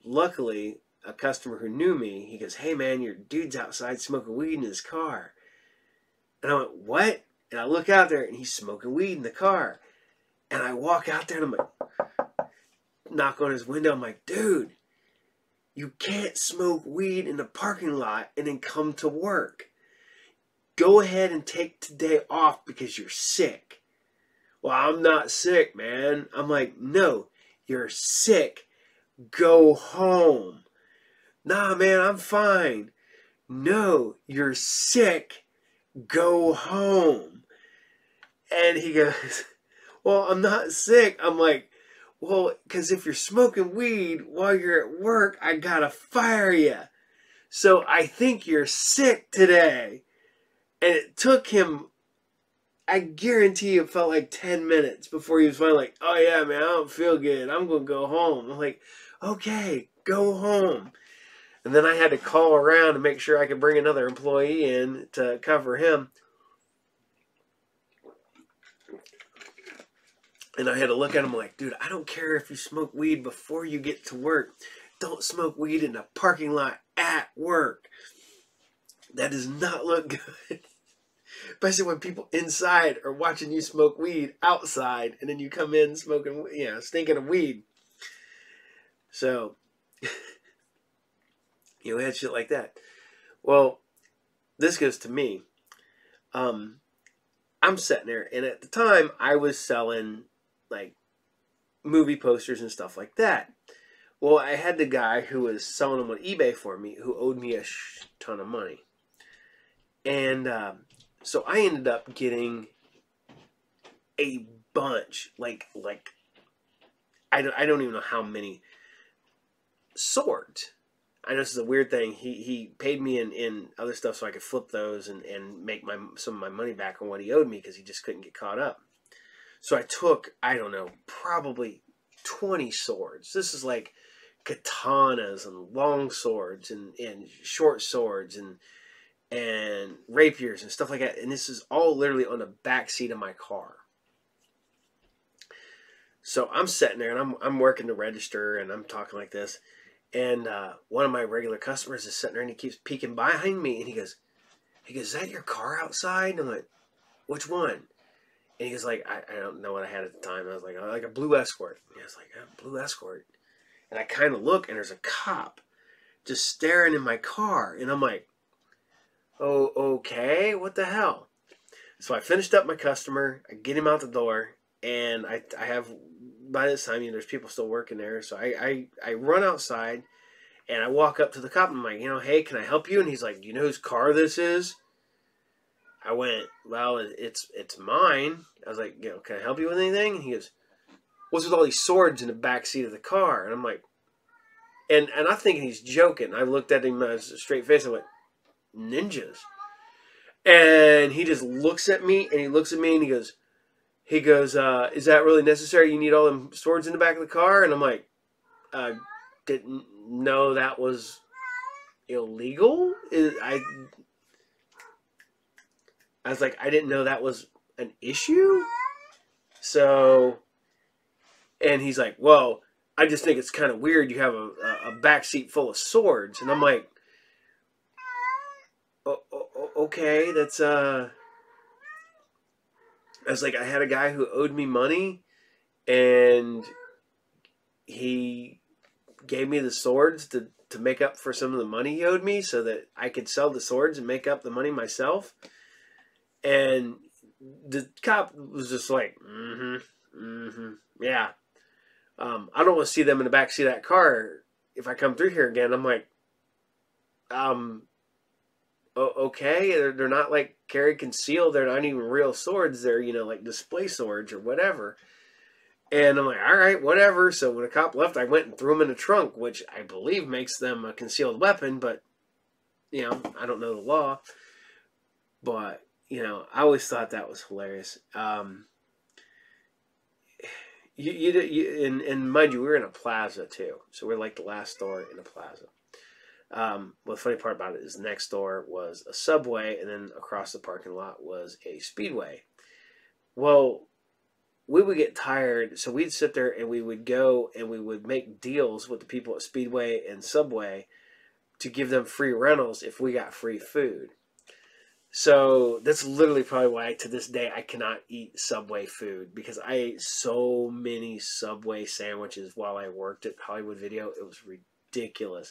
luckily, a customer who knew me. He goes, "Hey, man, your dude's outside smoking weed in his car." And I went, "What?" And I look out there, and he's smoking weed in the car. And I walk out there, and I'm like, knock on his window. I'm like, "Dude, you can't smoke weed in the parking lot and then come to work. Go ahead and take today off because you're sick." "Well, I'm not sick, man." I'm like, "No, you're sick. Go home." "Nah, man, I'm fine." no, you're sick. Go home. And he goes, well, I'm not sick. I'm like, well, because if you're smoking weed while you're at work, I gotta fire you. So I think you're sick today. And it took him, I guarantee it felt like 10 minutes before he was finally like, oh yeah, man, I don't feel good. I'm going to go home. I'm like, okay, go home. And then I had to call around to make sure I could bring another employee in to cover him. And I had to look at him like, dude, I don't care if you smoke weed before you get to work. Don't smoke weed in the parking lot at work. That does not look good. Especially when people inside are watching you smoke weed outside, and then you come in smoking, stinking of weed. So, we had shit like that. Well, this goes to me. I'm sitting there, and at the time, I was selling, like, movie posters and stuff like that. Well, I had the guy who was selling them on eBay for me who owed me a ton of money. And, so I ended up getting a bunch, like I don't even know how many swords. I know this is a weird thing. He paid me in other stuff so I could flip those and make some of my money back on what he owed me because he just couldn't get caught up. So I took, I don't know, probably 20 swords. This is like katanas and long swords and short swords and rapiers and stuff like that. And this is all literally on the back seat of my car. So I'm sitting there and I'm working the register and I'm talking like this. And one of my regular customers is sitting there and he keeps peeking behind me and he goes, is that your car outside? And I'm like, which one? And he goes like, I don't know what I had at the time. I was like a blue Escort. And he was like, a blue Escort. And I kind of look and there's a cop just staring in my car. And I'm like, oh, okay, what the hell? So I finished up my customer, I get him out the door, and I have, by this time, there's people still working there, so I run outside, and I walk up to the cop, and I'm like, hey, can I help you? And he's like, do you know whose car this is? I went, well, it's mine. I was like, can I help you with anything? And he goes, what's with all these swords in the back seat of the car? And I'm like, and I'm thinking he's joking. I looked at him as a straight face, and I went, ninjas. And he just looks at me and he looks at me and he goes, is that really necessary? You need all them swords in the back of the car? And I'm like, didn't know that was illegal. I was like, I didn't know that was an issue. So, and he's like, well, I just think it's kind of weird. You have a back seat full of swords. And I'm like, okay, that's I was like, I had a guy who owed me money and he gave me the swords to make up for some of the money he owed me so that I could sell the swords and make up the money myself. And the cop was just like, yeah. I don't want to see them in the backseat of that car if I come through here again. I'm like, okay, they're not like carried concealed. They're not even real swords. They're, like display swords or whatever. And I'm like, all right, whatever. So when the cop left, I went and threw them in the trunk, which I believe makes them a concealed weapon. But, I don't know the law. But, I always thought that was hilarious. And mind you, we were in a plaza too. So we're like the last store in a plaza. Well, the funny part about it is next door was a Subway, and then across the parking lot was a Speedway. Well, we would get tired, so we'd sit there and we would go and we would make deals with the people at Speedway and Subway to give them free rentals if we got free food. So that's literally probably why to this day I cannot eat Subway food, because I ate so many Subway sandwiches while I worked at Hollywood Video. It was ridiculous.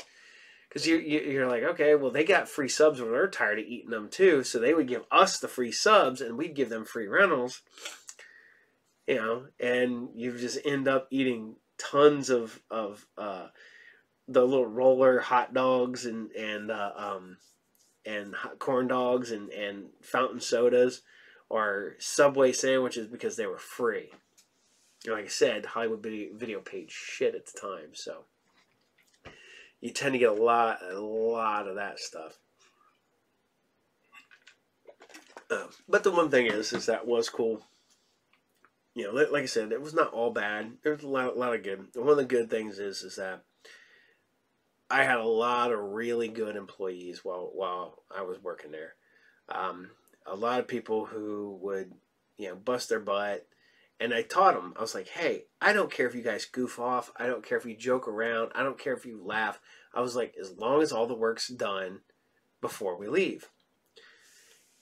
Because you're like, okay, well, they got free subs when they're tired of eating them too. So they would give us the free subs and we'd give them free rentals. And you just end up eating tons of the little roller hot dogs and and hot corn dogs and fountain sodas or Subway sandwiches because they were free. Like I said, Hollywood Video paid shit at the time, so you tend to get a lot of that stuff. But the one thing is that was cool. You know, like I said, it was not all bad. There was a lot of good. One of the good things is that I had a lot of really good employees while I was working there. A lot of people who would, bust their butt. And I taught them. I was like, hey, I don't care if you guys goof off. I don't care if you joke around. I don't care if you laugh. I was like, as long as all the work's done before we leave.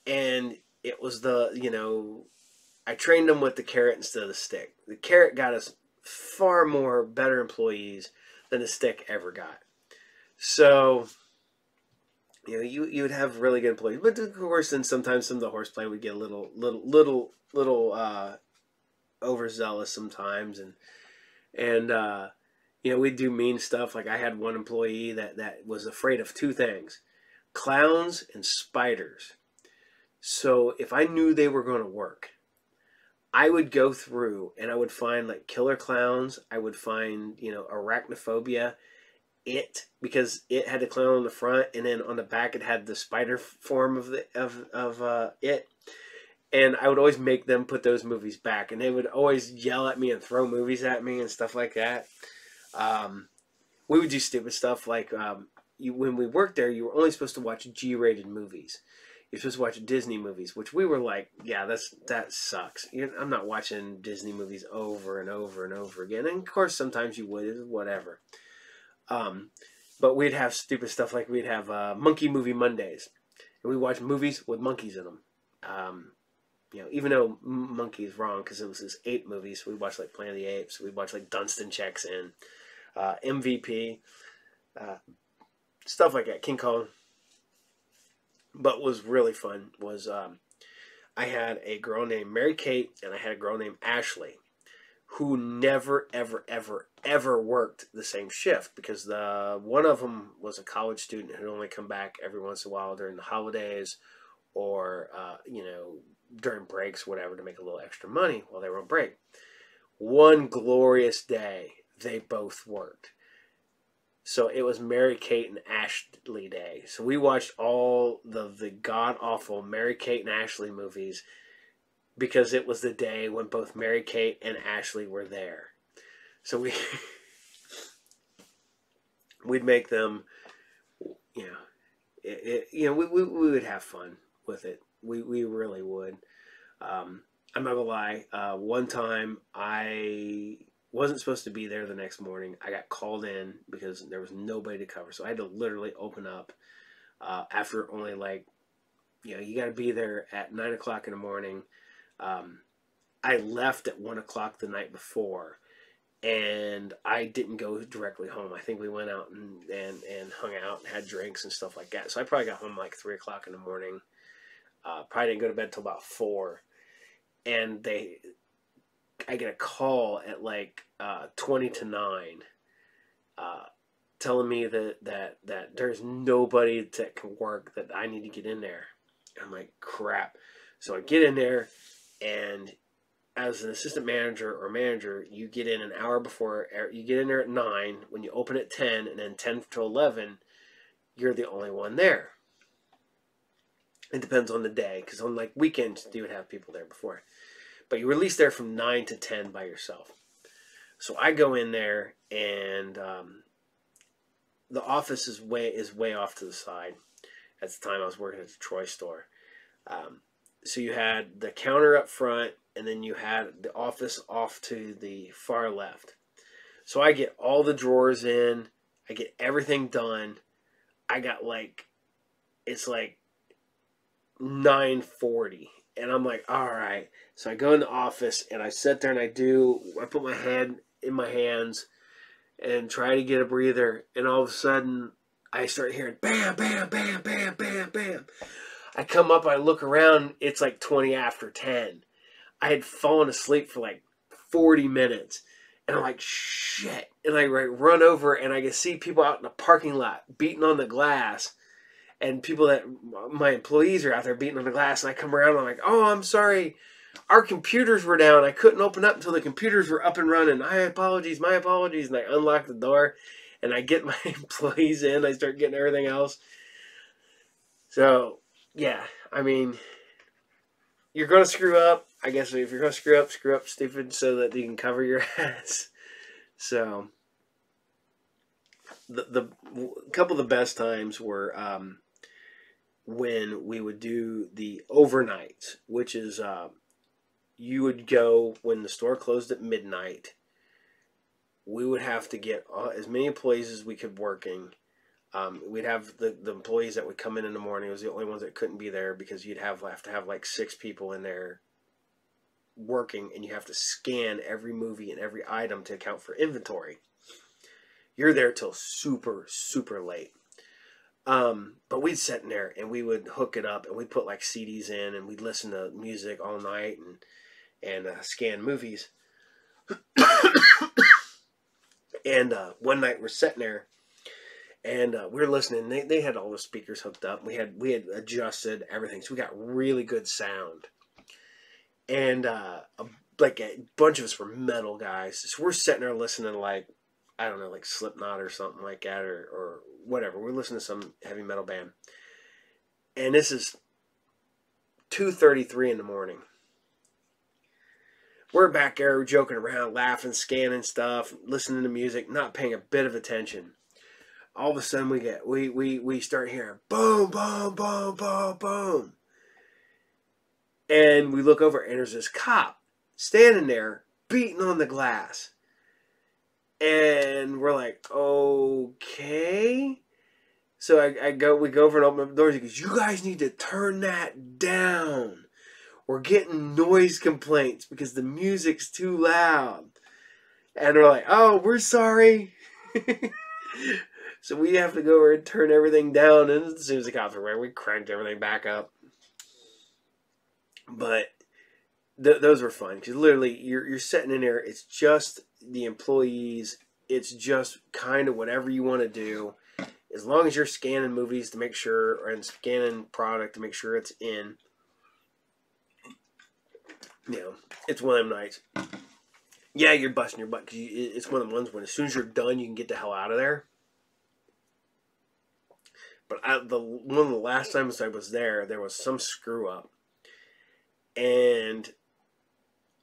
And it was I trained them with the carrot instead of the stick. The carrot got us far more better employees than the stick ever got. So, you would have really good employees. But of course, then sometimes some of the horseplay would get a little overzealous sometimes, and we'd do mean stuff. Like I had one employee that was afraid of two things: clowns and spiders. So if I knew they were going to work, I would go through and I would find like killer clowns. I would find arachnophobia, because it had the clown on the front, and then on the back it had the spider form of it. And I would always make them put those movies back. And they would always yell at me and throw movies at me and stuff like that. We would do stupid stuff like when we worked there, you were only supposed to watch G-rated movies. You're supposed to watch Disney movies, which we were like, yeah, that sucks. I'm not watching Disney movies over and over and over again. And of course, sometimes you would, whatever. But we'd have stupid stuff like we'd have Monkey Movie Mondays. And we'd watch movies with monkeys in them. Even though monkey is wrong because it was this ape movie, so we watched like Planet of the Apes, we watched like Dunstan Checks In, MVP, stuff like that, King Kong. But what was really fun was I had a girl named Mary Kate and I had a girl named Ashley who never, ever, ever, ever worked the same shift because one of them was a college student who'd only come back every once in a while during the holidays or, during breaks, whatever, to make a little extra money while they were on break. One glorious day, they both worked. So it was Mary Kate and Ashley Day. So we watched all the god-awful Mary Kate and Ashley movies because it was the day when both Mary Kate and Ashley were there. So we'd make them, we would have fun with it. We really would. I'm not gonna lie. One time I wasn't supposed to be there the next morning. I got called in because there was nobody to cover, so I had to literally open up after only you got to be there at 9 o'clock in the morning. I left at 1 o'clock the night before, and I didn't go directly home. I think we went out and hung out and had drinks and stuff like that. So I probably got home like 3 o'clock in the morning. Probably didn't go to bed till about 4. And I get a call at 20 to 9 telling me that there's nobody that can work, that I need to get in there. And I'm like, crap. So I get in there, and as an assistant manager or manager, you get in an hour before. You get in there at 9. When you open at 10, and then 10 to 11, you're the only one there. It depends on the day, because on weekends you would have people there before. But you're released there from 9 to 10 by yourself. So I go in there, and the office is way off to the side. At the time I was working at the Troy store. So you had the counter up front, and then you had the office off to the far left. So I get all the drawers in. I get everything done. I got it's 9:40. And I'm like, all right. So I go in the office, and I sit there, and I put my head in my hands and try to get a breather. And all of a sudden, I start hearing bam, bam, bam, bam, bam, bam. I come up, I look around, it's 20 after 10. I had fallen asleep for 40 minutes. And I'm like, shit. And I run over, and I can see people out in the parking lot beating on the glass. and people that my employees are out there beating on the glass, and I come around and I'm like, oh, I'm sorry, our computers were down. I couldn't open up until the computers were up and running. My apologies. And I unlock the door and I get my employees in. I start getting everything else. So, yeah, I mean, you're going to screw up. I guess if you're going to screw up stupid so that you can cover your ass. So, the couple of the best times were when we would do the overnights, which is you would go when the store closed at midnight. We would have to get as many employees as we could working. We'd have the employees that would come in the morning. It was the only ones that couldn't be there because you'd have to have like 6 people in there working, and you have to scan every movie and every item to account for inventory. You're there till super, super late. But we'd sit in there and we would hook it up and we'd put like CDs in and we'd listen to music all night and scan movies. And one night we're sitting there and we were listening. They had all the speakers hooked up. We had adjusted everything, so we got really good sound. And like a bunch of us were metal guys, so we're sitting there listening to like, I don't know, like Slipknot or something like that, or whatever. We're listening to some heavy metal band, and this is 2:33 in the morning. We're back there joking around, laughing, scanning stuff, listening to music, not paying a bit of attention. All of a sudden we start hearing boom, boom, boom, boom, boom. And we look over and there's this cop standing there beating on the glass. And we're like, okay. So we go over and open up the doors. He goes, you guys need to turn that down. We're getting noise complaints because the music's too loud. And we're like, oh, we're sorry. So we have to go over and turn everything down. And as soon as the cops were there, we cranked everything back up. But those were fun because literally you're sitting in there. It's just the employees. It's just kind of whatever you want to do. As long as you're scanning movies to make sure, and scanning product to make sure it's in. You know, it's one of them nights. Yeah, you're busting your butt because it's one of the ones when as soon as you're done, you can get the hell out of there. But one of the last times I was there was some screw up. And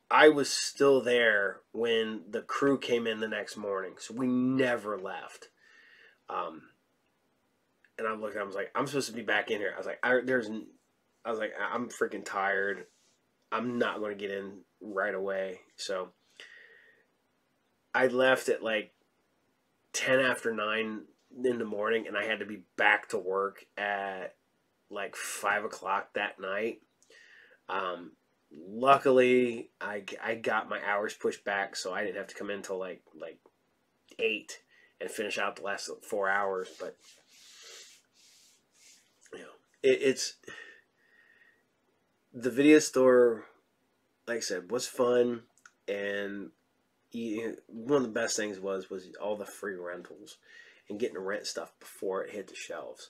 I was still there when the crew came in the next morning. So we never left. And I looked, I was like, I'm supposed to be back in here. I was like, I'm freaking tired. I'm not going to get in right away. So I left at like 10 after 9 in the morning, and I had to be back to work at like 5 o'clock that night. Luckily, I got my hours pushed back, so I didn't have to come in until like 8 and finish out the last 4 hours. But you know, it's the video store, like I said, was fun, and one of the best things was all the free rentals and getting to rent stuff before it hit the shelves.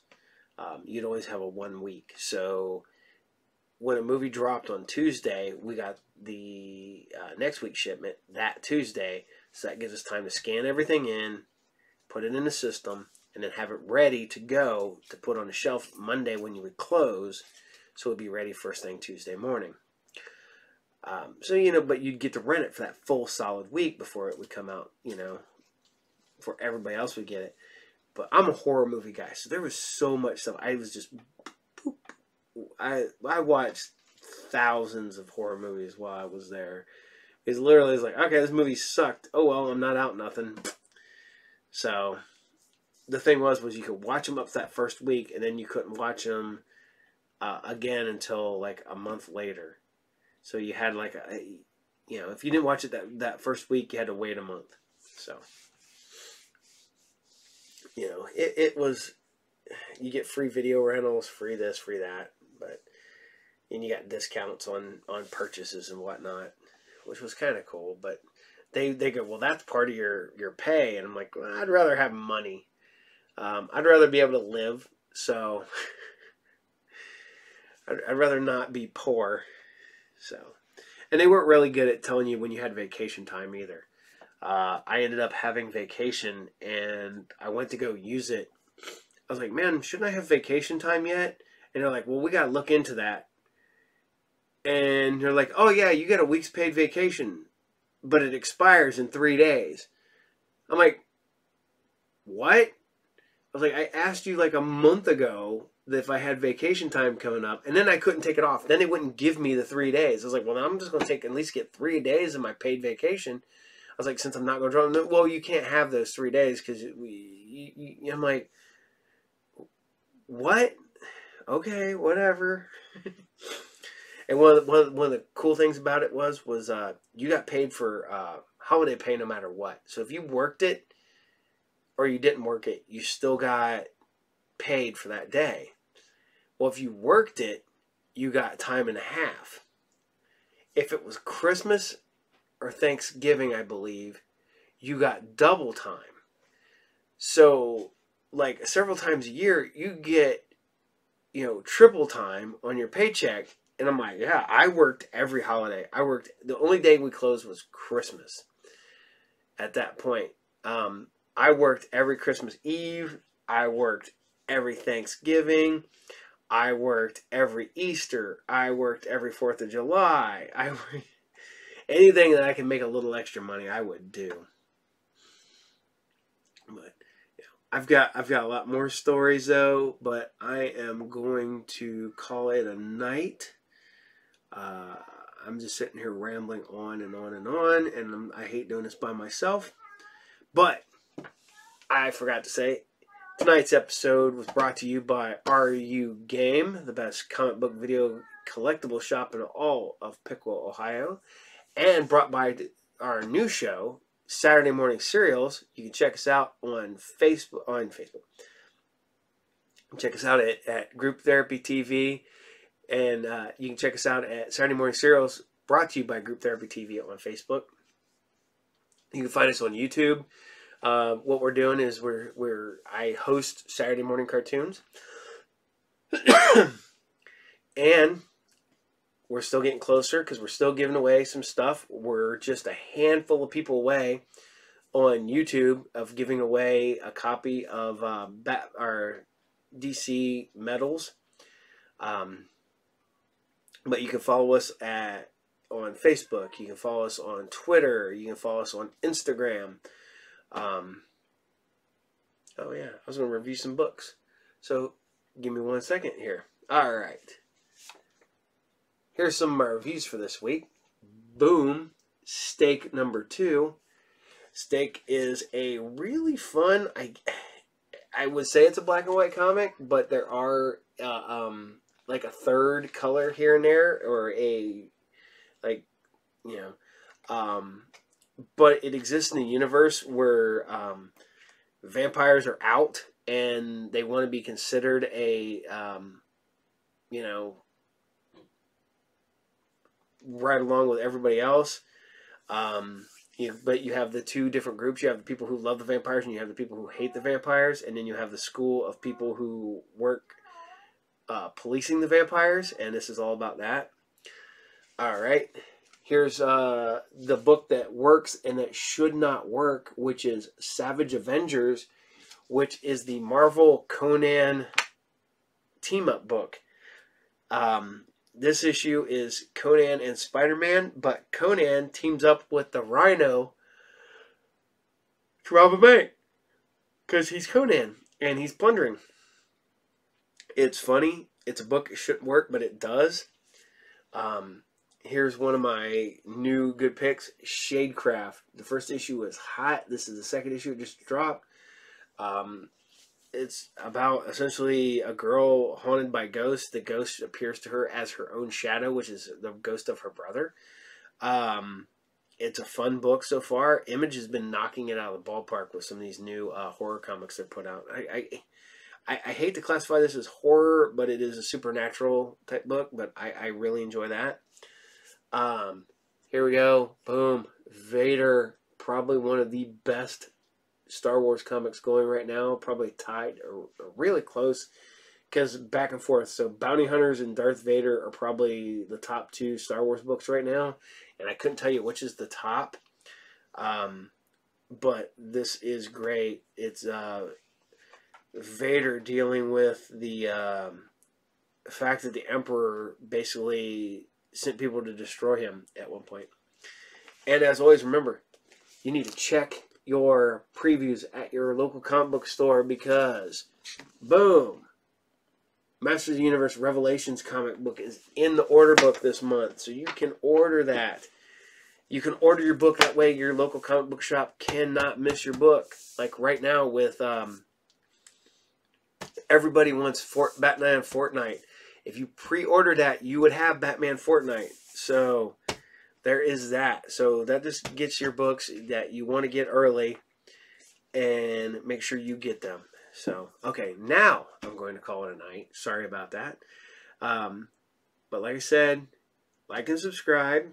You'd always have a 1 week. So when a movie dropped on Tuesday, we got the next week's shipment that Tuesday. So that gives us time to scan everything in, put it in the system, and then have it ready to go to put on the shelf Monday when you would close. So it would be ready first thing Tuesday morning. So, but you'd get to rent it for that full solid week before it would come out, before everybody else would get it. But I'm a horror movie guy, so there was so much stuff. I was just, I watched thousands of horror movies while I was there. It's literally like, okay, this movie sucked. Oh, well, I'm not out nothing. So the thing was you could watch them up that first week, and then you couldn't watch them again until like a month later. So you had like if you didn't watch it that first week, you had to wait a month. So, it was, you get free video rentals, free this, free that, and you got discounts on purchases and whatnot, which was kind of cool. But they go, well, that's part of your pay. And I'm like, well, I'd rather have money. I'd rather be able to live. So I'd rather not be poor. So, and they weren't really good at telling you when you had vacation time either. I ended up having vacation, and I went to go use it. I was like, man, shouldn't I have vacation time yet? And they're like, well, we got to look into that. And they're like, oh, yeah, you get a week's paid vacation, but it expires in 3 days. I'm like, what? I was like, I asked you like a month ago that if I had vacation time coming up, and then I couldn't take it off. Then they wouldn't give me the 3 days. I was like, well, I'm just going to take at least get 3 days of my paid vacation. I was like, since I'm not going to draw, well, you can't have those 3 days because I'm like, what? Okay, whatever. And one of the cool things about it was you got paid for holiday pay no matter what. So if you worked it or you didn't work it, you still got paid for that day. Well, if you worked it, you got time and a half. If it was Christmas or Thanksgiving, I believe, you got double time. So, like, several times a year, you get, triple time on your paycheck. And I'm like, yeah, I worked every holiday. The only day we closed was Christmas at that point. I worked every Christmas Eve. I worked every Thanksgiving. I worked every Easter. I worked every 4th of July. Anything that I can make a little extra money, I would do. But I've got a lot more stories though, but I am going to call it a night. I'm just sitting here rambling on and on and on, and I hate doing this by myself. But I forgot to say, tonight's episode was brought to you by RU Game, the best comic book video collectible shop in all of Piqua, Ohio, and brought by our new show, Saturday Morning Serials. You can check us out on Facebook. Check us out at Group Therapy TV. And you can check us out at Saturday Morning Serials, brought to you by Group Therapy TV on Facebook. You can find us on YouTube. What we're doing is I host Saturday morning cartoons. And we're still getting closer because we're still giving away some stuff. We're just a handful of people away on YouTube of giving away a copy of our DC medals. But you can follow us on Facebook. You can follow us on Twitter. You can follow us on Instagram. Oh yeah, I was going to review some books. So give me 1 second here. All right. Here's some of my reviews for this week. Boom. Steak number 2. Steak is a really fun, I would say it's a black and white comic, but there are like a third color here and there, or but it exists in a universe where vampires are out and they want to be considered right along with everybody else. But you have the two different groups. You have the people who love the vampires and you have the people who hate the vampires, and then you have the school of people who work policing the vampires, and this is all about that. All right. Here's the book that works and that should not work, which is Savage Avengers, which is the Marvel Conan team-up book. This issue is Conan and Spider-Man, but Conan teams up with the Rhino to rob a bank because he's Conan and he's plundering. It's funny. It's a book. It shouldn't work, but it does. Here's one of my new good picks, Shadecraft. The first issue was hot. This is the second issue. It just dropped. It's about essentially a girl haunted by ghosts. The ghost appears to her as her own shadow, which is the ghost of her brother. It's a fun book so far. Image has been knocking it out of the ballpark with some of these new horror comics they've put out. I hate to classify this as horror, but it is a supernatural type book, but I really enjoy that. Here we go. Boom. Vader, probably one of the best Star Wars comics going right now, probably tied or really close because back and forth. So Bounty Hunters and Darth Vader are probably the top 2 Star Wars books right now, and I couldn't tell you which is the top. But this is great. It's Vader dealing with the fact that the Emperor basically sent people to destroy him at one point. And as always, remember, you need to check your previews at your local comic book store because, boom, Masters of the Universe Revelations comic book is in the order book this month. So you can order that. You can order your book that way. Your local comic book shop cannot miss your book. Like right now with everybody wants Batman Fortnite. If you pre-order that, you would have Batman Fortnite. So there is that. So that just gets your books that you want to get early and make sure you get them. So, okay, now I'm going to call it a night. Sorry about that. But like I said, like and subscribe.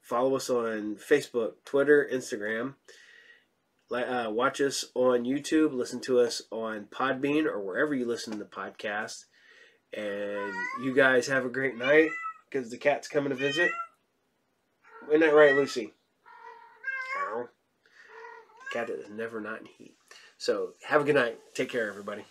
Follow us on Facebook, Twitter, Instagram. Watch us on YouTube. Listen to us on Podbean or wherever you listen to the podcast. And you guys have a great night because the cat's coming to visit. Isn't that right, Lucy? Ow. Cat is never not in heat. So have a good night. Take care, everybody.